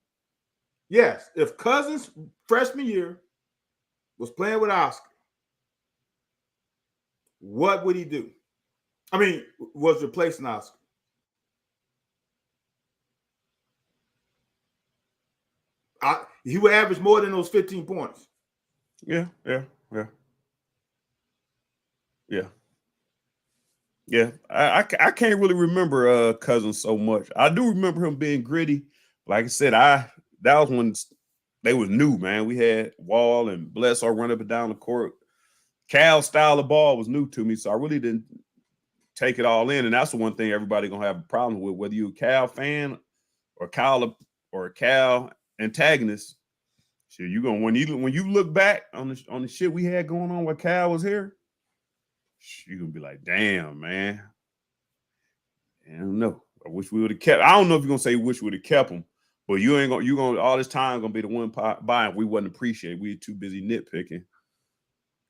B: Yes. If Cousins freshman year was playing with Oscar, what would he do? I mean, was replacing Oscar. He would average more than those 15 points.
A: Yeah. I can't really remember Cousins so much. I do remember him being gritty. Like I said, that was when they was new, man. We had Wall and Bledsoe run up and down the court. Cal's style of ball was new to me, so I really didn't take it all in. And that's the one thing everybody gonna have a problem with, whether you're a Cal fan or a Cal antagonist. So you gonna when you look back on the shit we had going on when Cal was here, you're gonna be like, damn, man. I don't know. I wish we would have kept. I don't know if you're gonna say wish we would have kept him, but you're gonna all this time gonna be the one buying. We wasn't appreciated. We were too busy nitpicking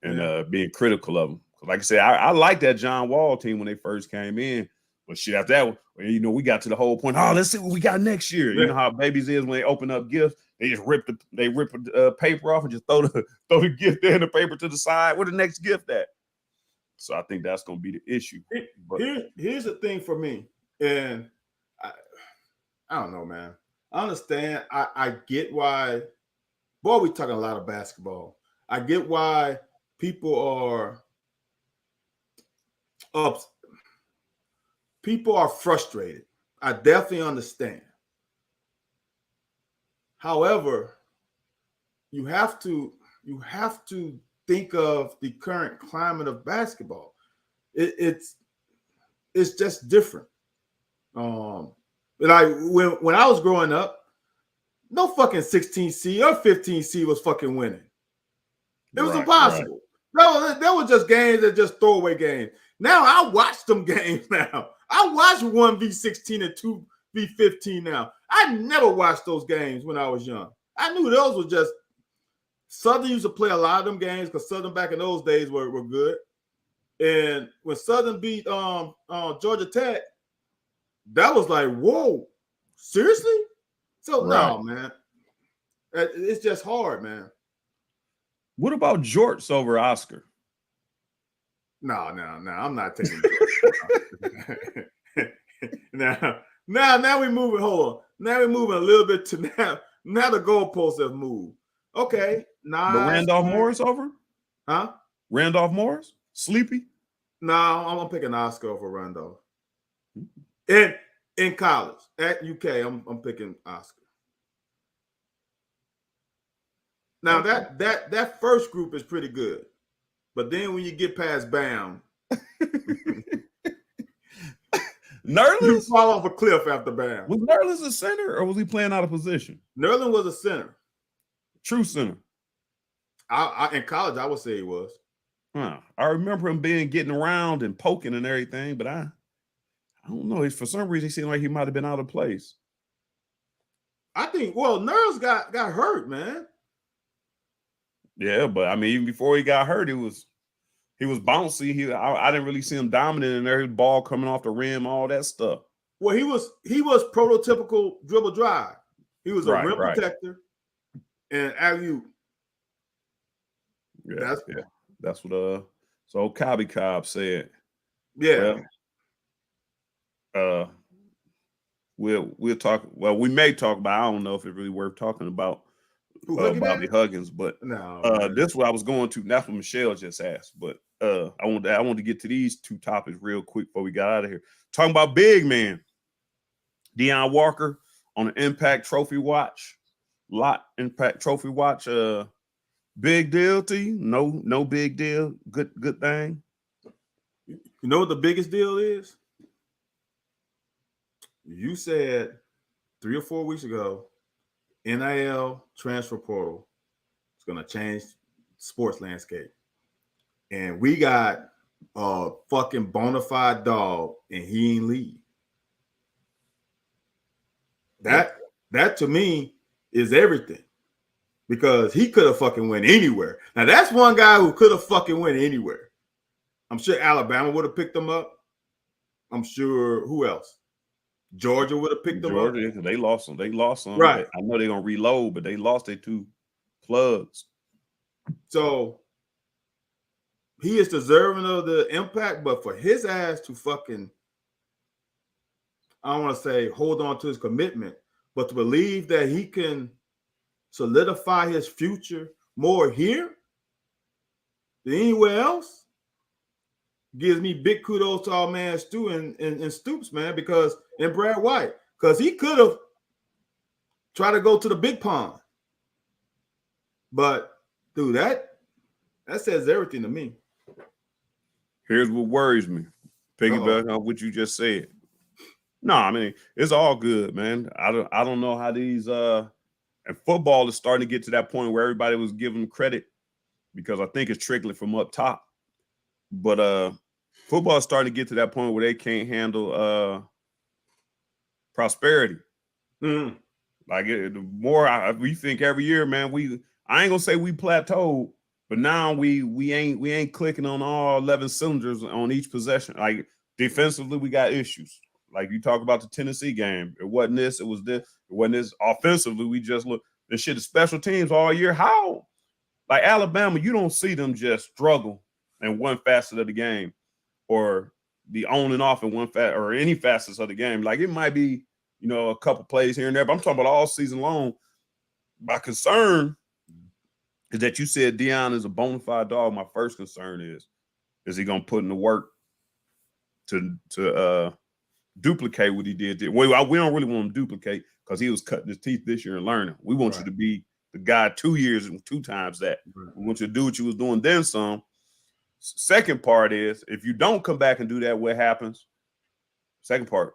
A: and being critical of him. Like I said, I like that John Wall team when they first came in. But shit, after that, we got to the whole point. Oh, let's see what we got next year. Yeah. You know how babies is when they open up gifts. They just rip the paper off and just throw the gift and the paper to the side. Where the next gift at? So I think that's going to be the issue. But
B: here's the thing for me, and I don't know, man. I understand. I get why. Boy, we talking a lot of basketball. I get why people are up. People are frustrated. I definitely understand. However, you have to think of the current climate of basketball. It's just different. Like when I was growing up, no fucking 16 seed or 15 seed was fucking winning. It was impossible. Right. There were just games that just throwaway games. Now I watch them games now. I watch 1v16 and 2v15 now. I never watched those games when I was young. I knew those were just Southern used to play a lot of them games because Southern back in those days were good. And when Southern beat Georgia Tech, that was like, whoa, seriously? So no, man. It's just hard, man.
A: What about Jorts over Oscar?
B: No, I'm not taking Jorts. Now we moving. Hold on. Now we're moving a little bit to now. Now the goalposts have moved. Okay. Nice.
A: But Randolph Morris over?
B: Huh?
A: Randolph Morris? Sleepy?
B: No, I'm picking Oscar over Randolph. In college. At UK, I'm picking Oscar. Now that first group is pretty good. But then when you get past Bam,
A: Nerlens?
B: You fall off a cliff after Bam.
A: Was Nerlens a center or was he playing out of position?
B: Nerlens was a center.
A: True center.
B: In college, I would say he was.
A: Huh. I remember him getting around and poking and everything, but I don't know. For some reason, he seemed like he might have been out of place.
B: I think, Nerlens got hurt, man.
A: Yeah, but I mean, even before he got hurt, he was bouncy. I didn't really see him dominant in there. His ball coming off the rim, all that stuff.
B: Well, he was prototypical dribble drive. He was a rim protector and alley-oop.
A: Yeah, that's what so Cobby Cobb said.
B: Yeah.
A: We'll talk. Well, we may talk about. I don't know if it's really worth talking about. Bobby Huggins, but this is what I was going to. That's what Michelle just asked. But I wanted to get to these two topics real quick before we got out of here. Talking about big man, Deion Walker on the Impact Trophy watch. Impact Trophy watch. Big deal to you? No big deal. Good thing.
B: You know what the biggest deal is? You said 3 or 4 weeks ago, NIL transfer portal is going to change sports landscape. And we got a fucking bona fide dog and he ain't leave. That to me is everything. Because he could have fucking went anywhere. Now that's one guy who could have fucking went anywhere. I'm sure Alabama would have picked him up. I'm sure who else? Georgia would have picked them up.
A: Georgia, they lost them.
B: Right.
A: I know they're gonna reload, but they lost their 2 plugs.
B: So he is deserving of the impact, but for his ass to fucking, I don't want to say hold on to his commitment, but to believe that he can solidify his future more here than anywhere else, gives me big kudos to our man Stu and Stoops, man, and Brad White, because he could have tried to go to the big pond. But dude, that says everything to me.
A: Here's what worries me. Piggyback on what you just said. No, I mean, it's all good, man. I don't know how these and football is starting to get to that point where everybody was giving them credit because I think it's trickling from up top. But football is starting to get to that point where they can't handle prosperity. Like the more we think every year, man, I ain't gonna say we plateaued, but now we ain't clicking on all 11 cylinders on each possession. Like defensively, we got issues. Like you talk about the Tennessee game, it wasn't this, it was this, it wasn't this. Offensively, we just look. and shit, the special teams all year. How, like Alabama, you don't see them just struggle in one facet of the game or the on and off in one or any facets of the game. Like it might be, a couple plays here and there, but I'm talking about all season long. My concern is that you said Deion is a bona fide dog. My first concern is he gonna put in the work to duplicate what he did? Well, we don't really want him to duplicate because he was cutting his teeth this year and learning. We want you to be the guy 2 years and 2 times that. We want you to do what you was doing then some. Second part is if you don't come back and do that, what happens? Second part,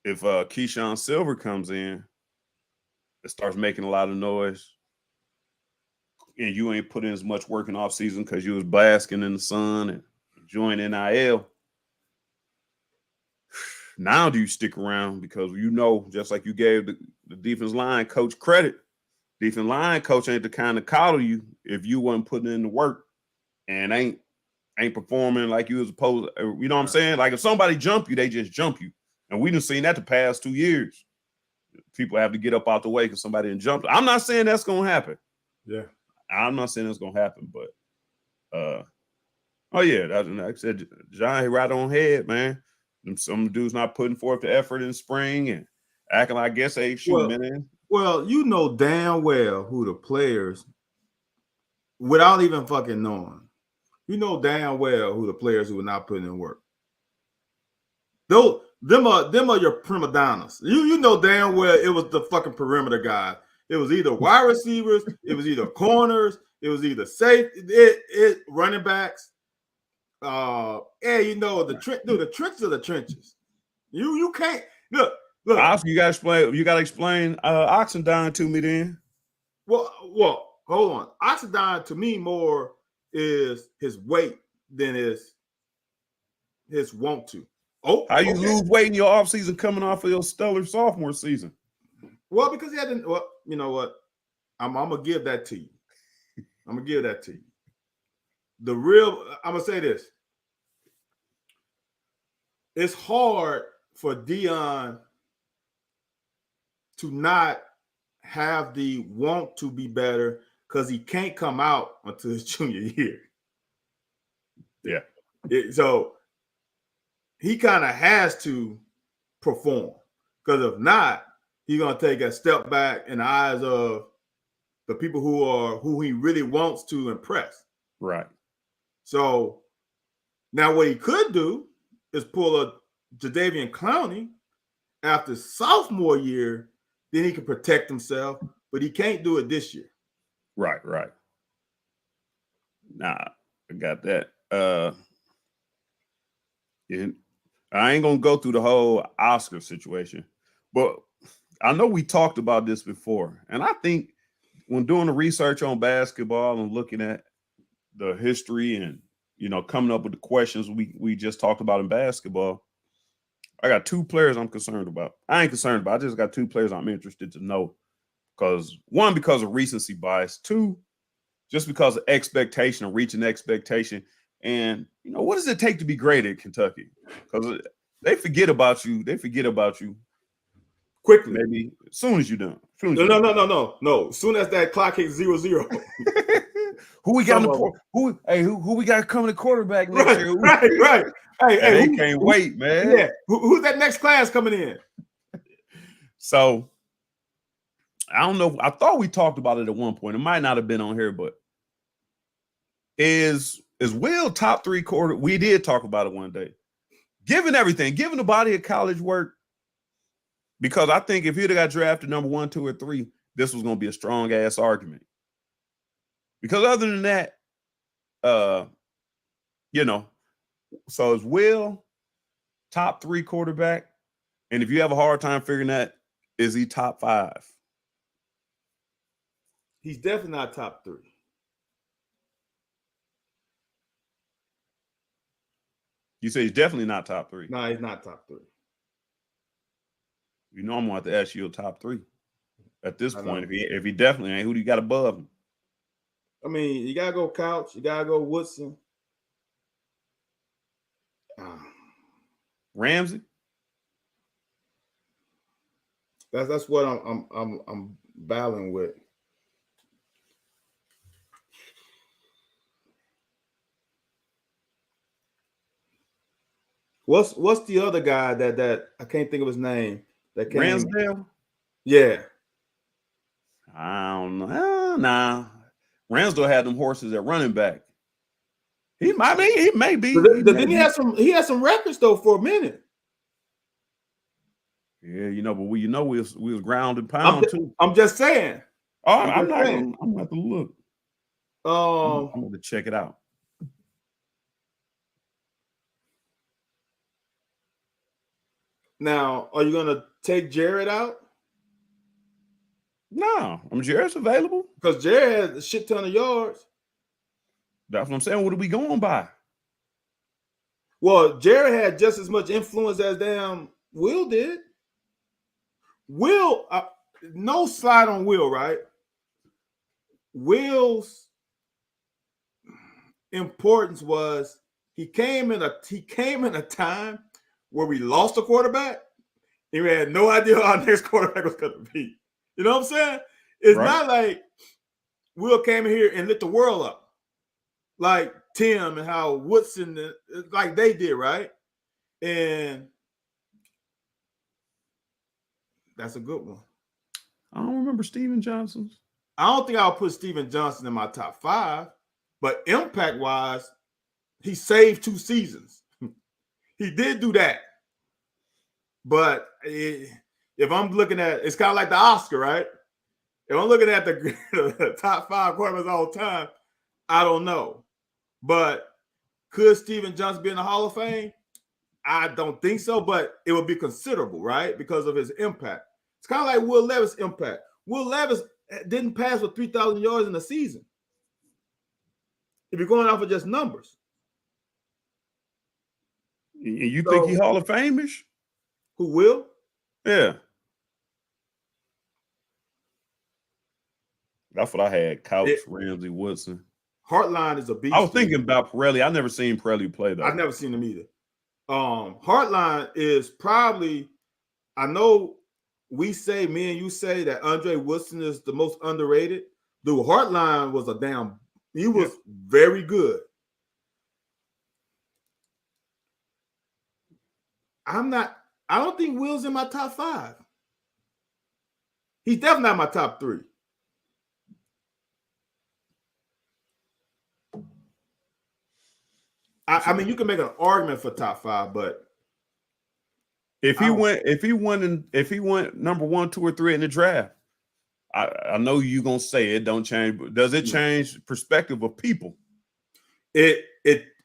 A: if Keyshawn Silver comes in, it starts making a lot of noise, and you ain't put in as much work in off season because you was basking in the sun and enjoying NIL. Now do you stick around? Because just like you gave the defense line coach credit, defense line coach ain't the kind to coddle you if you wasn't putting in the work and ain't performing like you was supposed to. You know what I'm saying? Like if somebody jump you, they just jump you. And we done seen that the past 2 years. People have to get up out the way because somebody didn't jump. I'm not saying that's going to happen.
B: Yeah.
A: I'm not saying that's going to happen, but like I said, John hit right on head, man. Some dudes not putting forth the effort in spring and acting like I guess they man.
B: Well, you know damn well who the players, without even fucking knowing, you know damn well who the players who are not putting in work. Them are your prima donnas. You know damn well it was the fucking perimeter guys. It was either wide receivers, it was either corners, it was either running backs. The trenches are the trenches. You can't look.
A: Oscar, you gotta explain Oxendine to me then.
B: Well, hold on. Oxendine to me more is his weight than his want to. Oh,
A: how you lose weight in your offseason coming off of your stellar sophomore season?
B: Well, because he had to, you know what? I'm gonna give that to you. I'm gonna say this. It's hard for Deion to not have the want to be better because he can't come out until his junior year.
A: Yeah.
B: So he kind of has to perform because if not, he's gonna take a step back in the eyes of the people who he really wants to impress.
A: Right.
B: So now what he could do is pull a Jadeveon Clowney after sophomore year, then he can protect himself, but he can't do it this year.
A: Right. Nah, I got that. I ain't gonna go through the whole Oscar situation, but I know we talked about this before, and I think when doing the research on basketball and looking at the history and coming up with the questions we just talked about in basketball, I got 2 players I'm concerned about. I ain't concerned about. I just got 2 players I'm interested to know because of recency bias, 2, just because of expectation of reaching expectation. And what does it take to be great at Kentucky? Because they forget about you.
B: Quickly.
A: Maybe as soon as you're done.
B: No. Soon as that clock hits 0-0.
A: Who we got who we got coming to quarterback next year?
B: Right.
A: Hey, they can't wait, man.
B: Yeah. Who's that next class coming in?
A: So I don't know. I thought we talked about it at one point. It might not have been on here, but is Will top 3 quarter? We did talk about it one day. Given everything, given the body of college work, because I think if he'd have got drafted number 1, 2, or 3, this was going to be a strong ass argument. Because other than that, so is Will top 3 quarterback? And if you have a hard time figuring that, is he top 5?
B: He's definitely not top 3.
A: You say he's definitely not top 3.
B: No, he's not top 3.
A: I'm going to have to ask you a top 3 at this point. If he definitely ain't, who do you got above him?
B: I mean, you gotta go Couch, you gotta go Woodson.
A: Ramsey.
B: That's what I'm battling with. What's the other guy that I can't think of his name that came?
A: Ramsdale?
B: Yeah.
A: I don't know. Nah. Ramsdale had them horses at running back. He may be.
B: Didn't he have some? He had some records though for a minute.
A: Yeah, but we was ground and pound too.
B: I'm just saying.
A: Oh, I'm gonna have to look. I'm gonna check it out.
B: Now, are you gonna take Jared out?
A: No, Jared's available.
B: Because Jared has a shit ton of yards.
A: That's what I'm saying. What are we going by?
B: Well, Jared had just as much influence as damn Will did. Will, no slide on Will, right? Will's importance was he came in a time where we lost a quarterback. And we had no idea who our next quarterback was going to be. You know what I'm saying? It's not like Will came in here and lit the world up like Tim and how Woodson, like they did, right? And that's a good one.
A: I don't remember Steven Johnson's.
B: I don't think I'll put Steven Johnson in my top 5, but impact-wise, he saved 2 seasons. He did do that. But if I'm looking at, it's kind of like the Oscar, right? If I'm looking at the top 5 quarterbacks all time, I don't know. But could Steven Johnson be in the Hall of Fame? I don't think so, but it would be considerable, right? Because of his impact. It's kind of like Will Levis' impact. Will Levis didn't pass for 3,000 yards in a season. If you're going off of just numbers.
A: You think he Hall of Fame-ish?
B: Who will?
A: Yeah. That's what I had. Couch, Ramsey, Woodson.
B: Hartline is a beast.
A: I was thinking about Pirelli. I've never seen Pirelli play, though.
B: I've never seen him either. Hartline is probably, I know we say, me and you say that Andre Woodson is the most underrated. Dude, Hartline was he was very good. I don't think Will's in my top 5. He's definitely not my top 3. I mean, you can make an argument for top 5, but
A: if he went number 1, 2, or 3 in the draft, I know you're gonna say it don't change, but does it change perspective of people?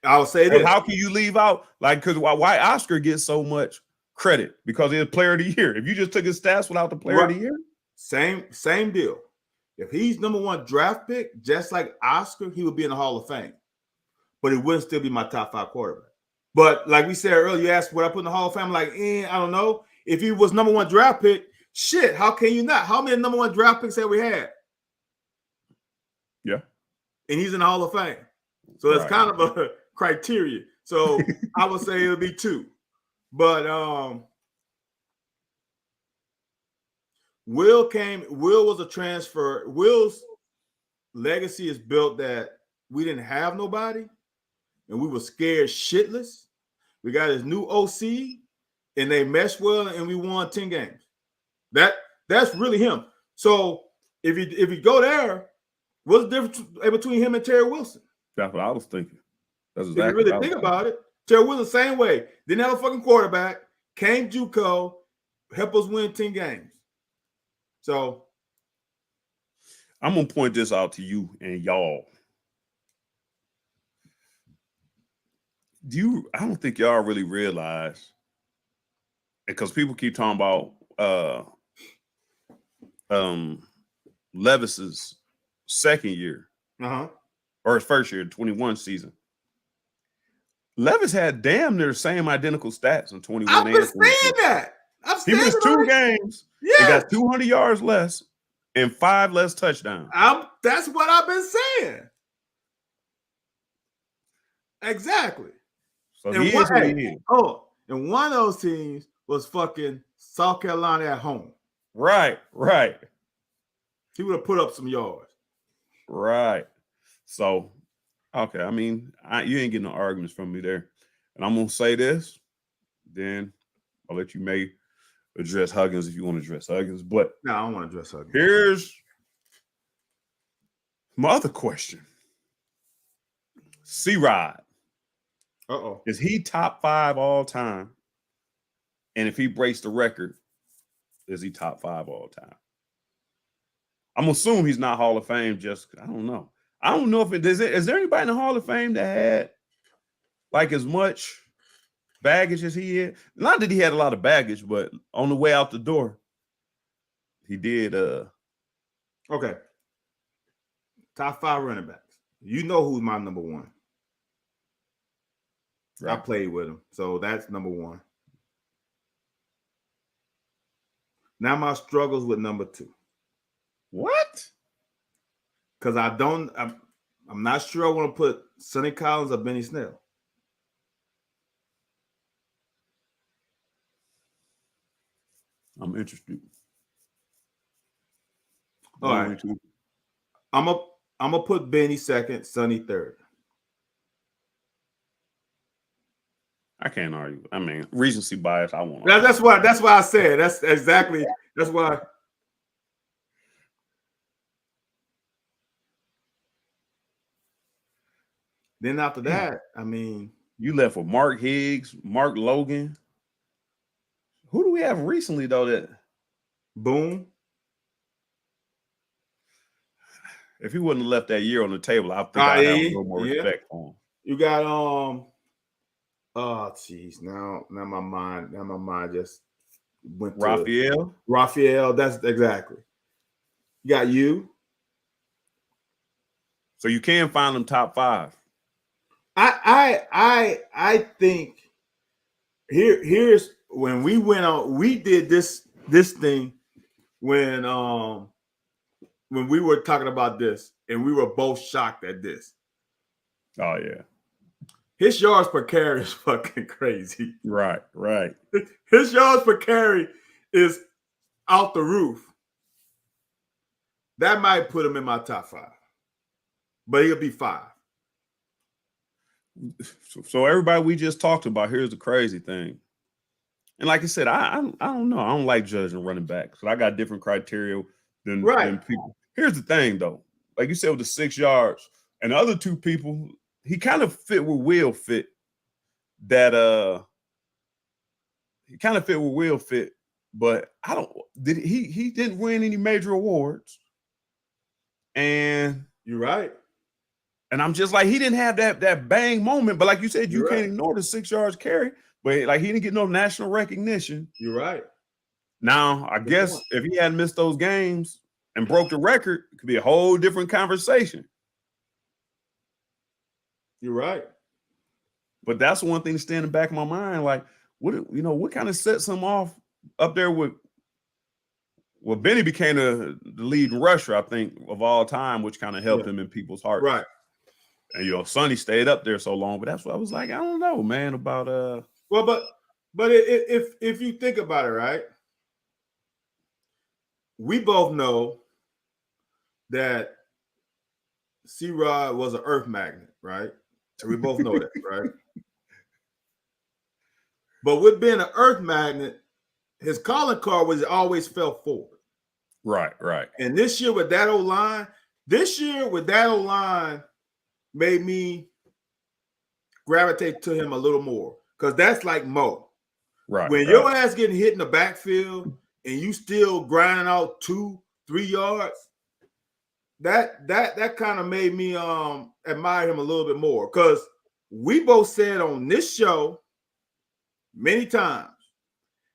B: I'll say this.
A: How can you leave out, like, because why Oscar gets so much credit? Because he's player of the year. If you just took his stats without the player of the year,
B: same deal. If he's number 1 draft pick, just like Oscar, he would be in the Hall of Fame. But it wouldn't still be my top 5 quarterback. But like we said earlier, you asked what I put in the Hall of Fame. I'm like, I don't know. If he was number 1 draft pick, shit, how can you not? How many number 1 draft picks have we had?
A: Yeah.
B: And he's in the Hall of Fame. So it's kind of a criteria. So I would say it would be 2. But Will was a transfer. Will's legacy is built that we didn't have nobody and we were scared shitless. We got his new OC and they meshed well and we won 10 games. That's really him. So if you go there, what's the difference between him and Terry Wilson?
A: That's what I was thinking. That's exactly.
B: If you really think about it, Terry Wilson same way. Didn't have a fucking quarterback. Came JUCO, helped us win 10 games. So
A: I'm gonna point this out to you and y'all. I don't think y'all really realize, because people keep talking about Levis's second year, or his first year, 21 season. Levis had damn near the same identical stats in 21.
B: I've been saying that.
A: He missed 2 games. He got 200 yards less and 5 less touchdowns.
B: That's what I've been saying. Exactly.
A: So he is what he is.
B: Oh, and one of those teams was fucking South Carolina at home.
A: Right.
B: He would have put up some yards.
A: Right. So, okay. I mean, you ain't getting no arguments from me there. And I'm going to say this. Then I'll let you address Huggins if you want to address Huggins. But
B: no, I don't want to address Huggins.
A: Here's my other question. C-Rod.
B: Uh-oh.
A: Is he top 5 all time? And if he breaks the record, is he top 5 all time? I'm gonna assume he's not Hall of Fame. Just I don't know. I don't know if is there anybody in the Hall of Fame that had like as much baggage as he had? Not that he had a lot of baggage, but on the way out the door, he did.
B: Okay. Top 5 running backs. You know who's my number 1. Right. I played with him, so that's number 1. Now my struggles with number 2.
A: What?
B: Because I'm not sure I want to put Sonny Collins or Benny Snell.
A: I'm interested.
B: All right. I'm gonna put Benny second, Sonny third.
A: I can't argue. I mean, recency bias. I won't.
B: That's why I said that's exactly. That's why. Then after that, I mean,
A: you left with Mark Higgs, Mark Logan. Who do we have recently though? That
B: Boom.
A: If he wouldn't have left that year on the table, I think I'd have a little more respect for him.
B: You got oh jeez, now my mind just went to Raphael. That's exactly. You got you.
A: So you can find them top 5.
B: I think here's when we went on. We did this thing when we were talking about this, and we were both shocked at this.
A: Oh yeah.
B: His yards per carry is fucking crazy.
A: Right.
B: His yards per carry is out the roof. That might put him in my top 5, but he'll be 5.
A: So everybody we just talked about, here's the crazy thing. And like I said, I don't know. I don't like judging running backs. So I got different criteria than people. Here's the thing, though. Like you said, with the 6 yards, and the other 2 people, he kind of fit where Will fit. He kind of fit where Will fit, but he didn't win any major awards. And
B: you're right.
A: And I'm just like, he didn't have that bang moment, but like you said, you can't ignore the 6 yards carry. But like he didn't get no national recognition.
B: You're right.
A: Now, I guess if he hadn't missed those games and broke the record, it could be a whole different conversation.
B: You're right.
A: But that's one thing to stand in the back of my mind. Like, what kind of sets him off up there with Benny became the lead rusher, I think, of all time, which kind of helped him in people's hearts.
B: Right.
A: And Sonny stayed up there so long, but that's what I was like, I don't know, man, about
B: Well, but if you think about it, right? We both know that C-Rod was an earth magnet, right? And we both know that, right? But with being an earth magnet, his calling card was always fell forward.
A: Right.
B: And this year with that O-line made me gravitate to him a little more. Because that's like Mo.
A: Right.
B: When your ass getting hit in the backfield and you still grinding out 2-3 yards, that kind of made me admire him a little bit more. Because we both said on this show many times,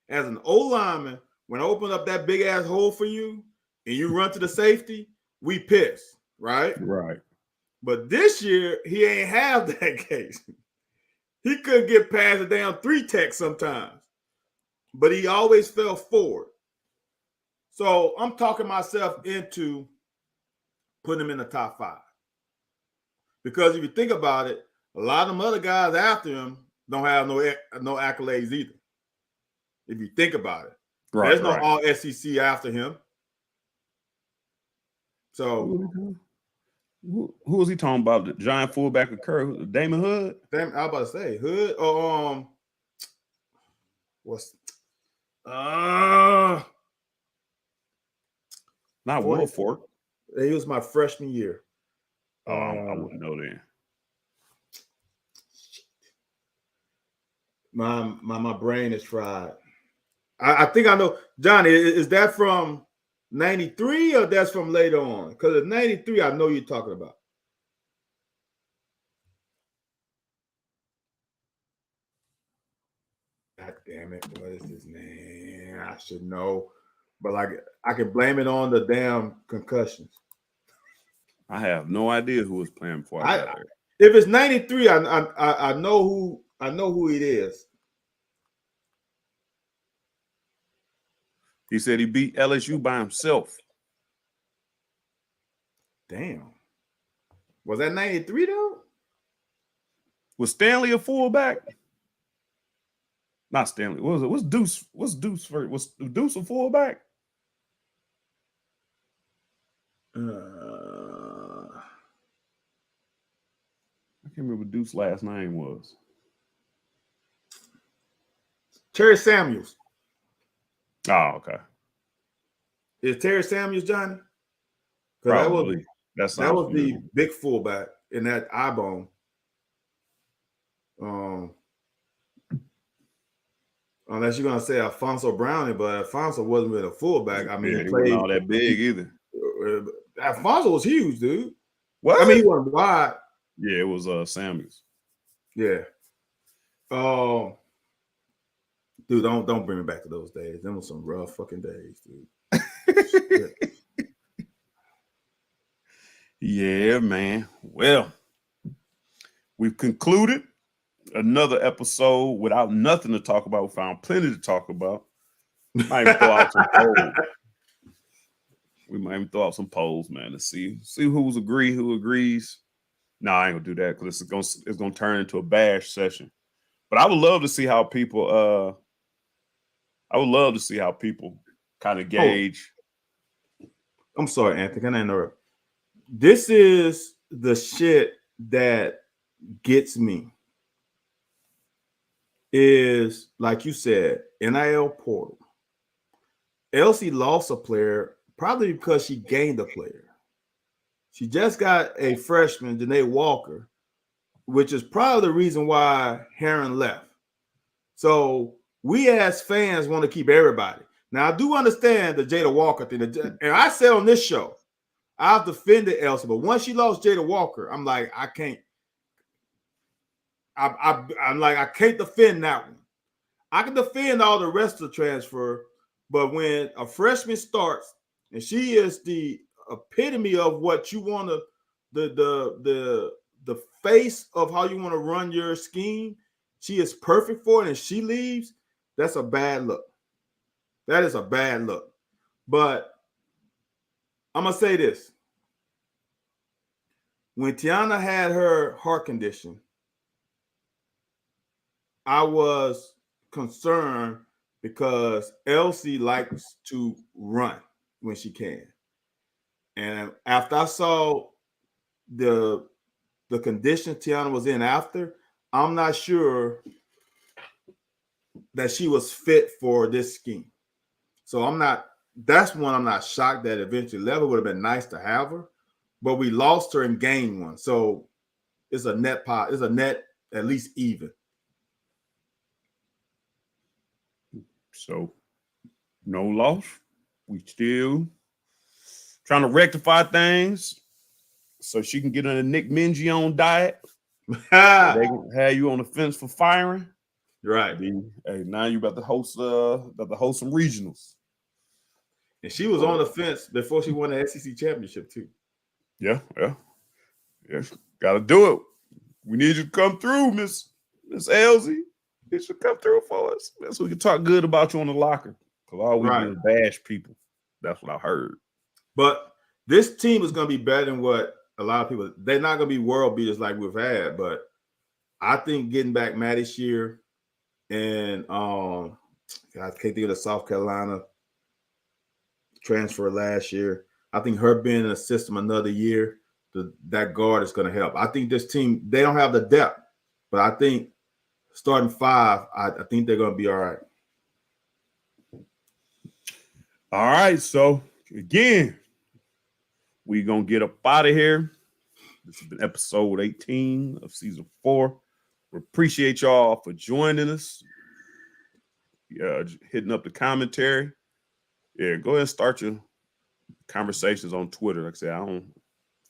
B: as an O-lineman, when I open up that big ass hole for you and you run to the safety, we piss, right?
A: Right.
B: But this year, he ain't have that case. He couldn't get past the damn 3 tech sometimes. But he always fell forward. So I'm talking myself into putting him in the top 5. Because if you think about it, a lot of them other guys after him don't have no accolades either. If you think about it.
A: Right.
B: There's no all SEC after him. So
A: who was he talking about? The giant fullback of Damon Hood?
B: I was about to say Hood or What's
A: Not
B: 40.
A: Woodfork.
B: It was my freshman year.
A: I wouldn't know then.
B: My brain is fried. I think I know. Johnny, is that from 93 or that's from later on? Because at 93, I know you're talking about. God damn it. What is his name? I should know. But like I can blame it on the damn concussions.
A: I have no idea who was playing before I got there.
B: If it's 93, I know who it is.
A: He said he beat LSU by himself.
B: Damn. Was that 93 though?
A: Was Stanley a fullback? Not Stanley. What was it? What's Deuce? What's Deuce for? Was Deuce a fullback? I can't remember what Deuce's last name was.
B: Terry Samuels.
A: Oh, okay.
B: Is Terry Samuels, Johnny?
A: Probably.
B: That was the big fullback in that eye bone. Unless you're gonna say Alfonso Browning, but Alfonso wasn't really a fullback. I mean,
A: he wasn't all that big either.
B: Alfonso was huge, dude.
A: What?
B: I mean, he wasn't wide.
A: Yeah, it was Samuels.
B: Yeah. Dude, don't bring me back to those days. Them were some rough fucking days, dude.
A: Yeah, man. Well, we've concluded another episode without nothing to talk about. We found plenty to talk about. Might even throw out some polls. We might even throw out some polls, man, to see who agrees. No, I ain't gonna do that because it's gonna turn into a bash session. But I would love to see how people kind of gauge.
B: I'm sorry, Anthony. Can I interrupt? This is the shit that gets me. Is like you said, NIL portal. Elsie lost a player probably because she gained a player. She just got a freshman, Janae Walker, which is probably the reason why Heron left. So we as fans want to keep everybody. Now, I do understand the Jada Walker thing. And I said on this show, I've defended Elsie, but once she lost Jada Walker, I'm like, I can't. I'm like, I can't defend that one. I can defend all the rest of the transfer, but when a freshman starts and she is the epitome of what you want to, the face of how you want to run your scheme, she is perfect for it, and she leaves, that's a bad look. That is a bad look. But I'm gonna say this: when Tiana had her heart condition, I was concerned because Elsie likes to run when she can. And after I saw the condition Tiana was in after, I'm not sure that she was fit for this scheme. So that's one I'm not shocked that eventually left. It would have been nice to have her, but we lost her and gained one. So it's a net pot, it's a net at least even.
A: So no loss. We still trying to rectify things so she can get on a Nick Mingione diet. They can have you on the fence for firing.
B: Right.
A: Hey, now you about to host some regionals.
B: And she was on the fence before she won the SEC championship too.
A: Yeah. Got to do it. We need you to come through, Miss Elsie. You should come through for us. So we can talk good about you on the locker. Because all we do is bash people. That's what I heard.
B: But this team is going to be better than what a lot of people. They're not going to be world beaters like we've had. But I think getting back Maddie Shear and I can't think of the South Carolina transfer last year. I think her being in the system another year, that guard is going to help. I think this team, they don't have the depth, but I think starting five, I think they're going to be all right.
A: All right, so again, we're gonna get up out of here. This has been episode 18 of season 4. We appreciate y'all for joining us. Hitting up the commentary. Yeah, go ahead and start your conversations on Twitter. Like I said, I don't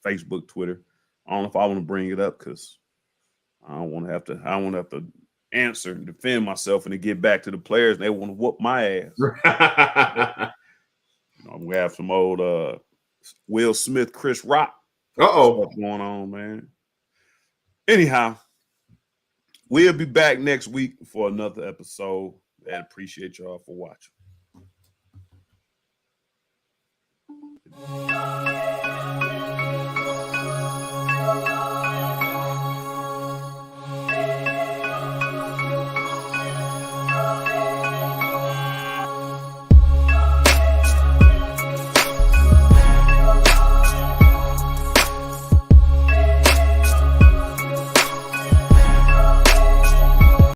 A: Facebook, Twitter. I don't know if I want to bring it up because I don't want to have to. I don't want to have to answer and defend myself and to get back to the players and they want to whoop my ass. We have some old Will Smith, Chris Rock stuff going on, man. Anyhow, we'll be back next week for another episode. And appreciate y'all for watching.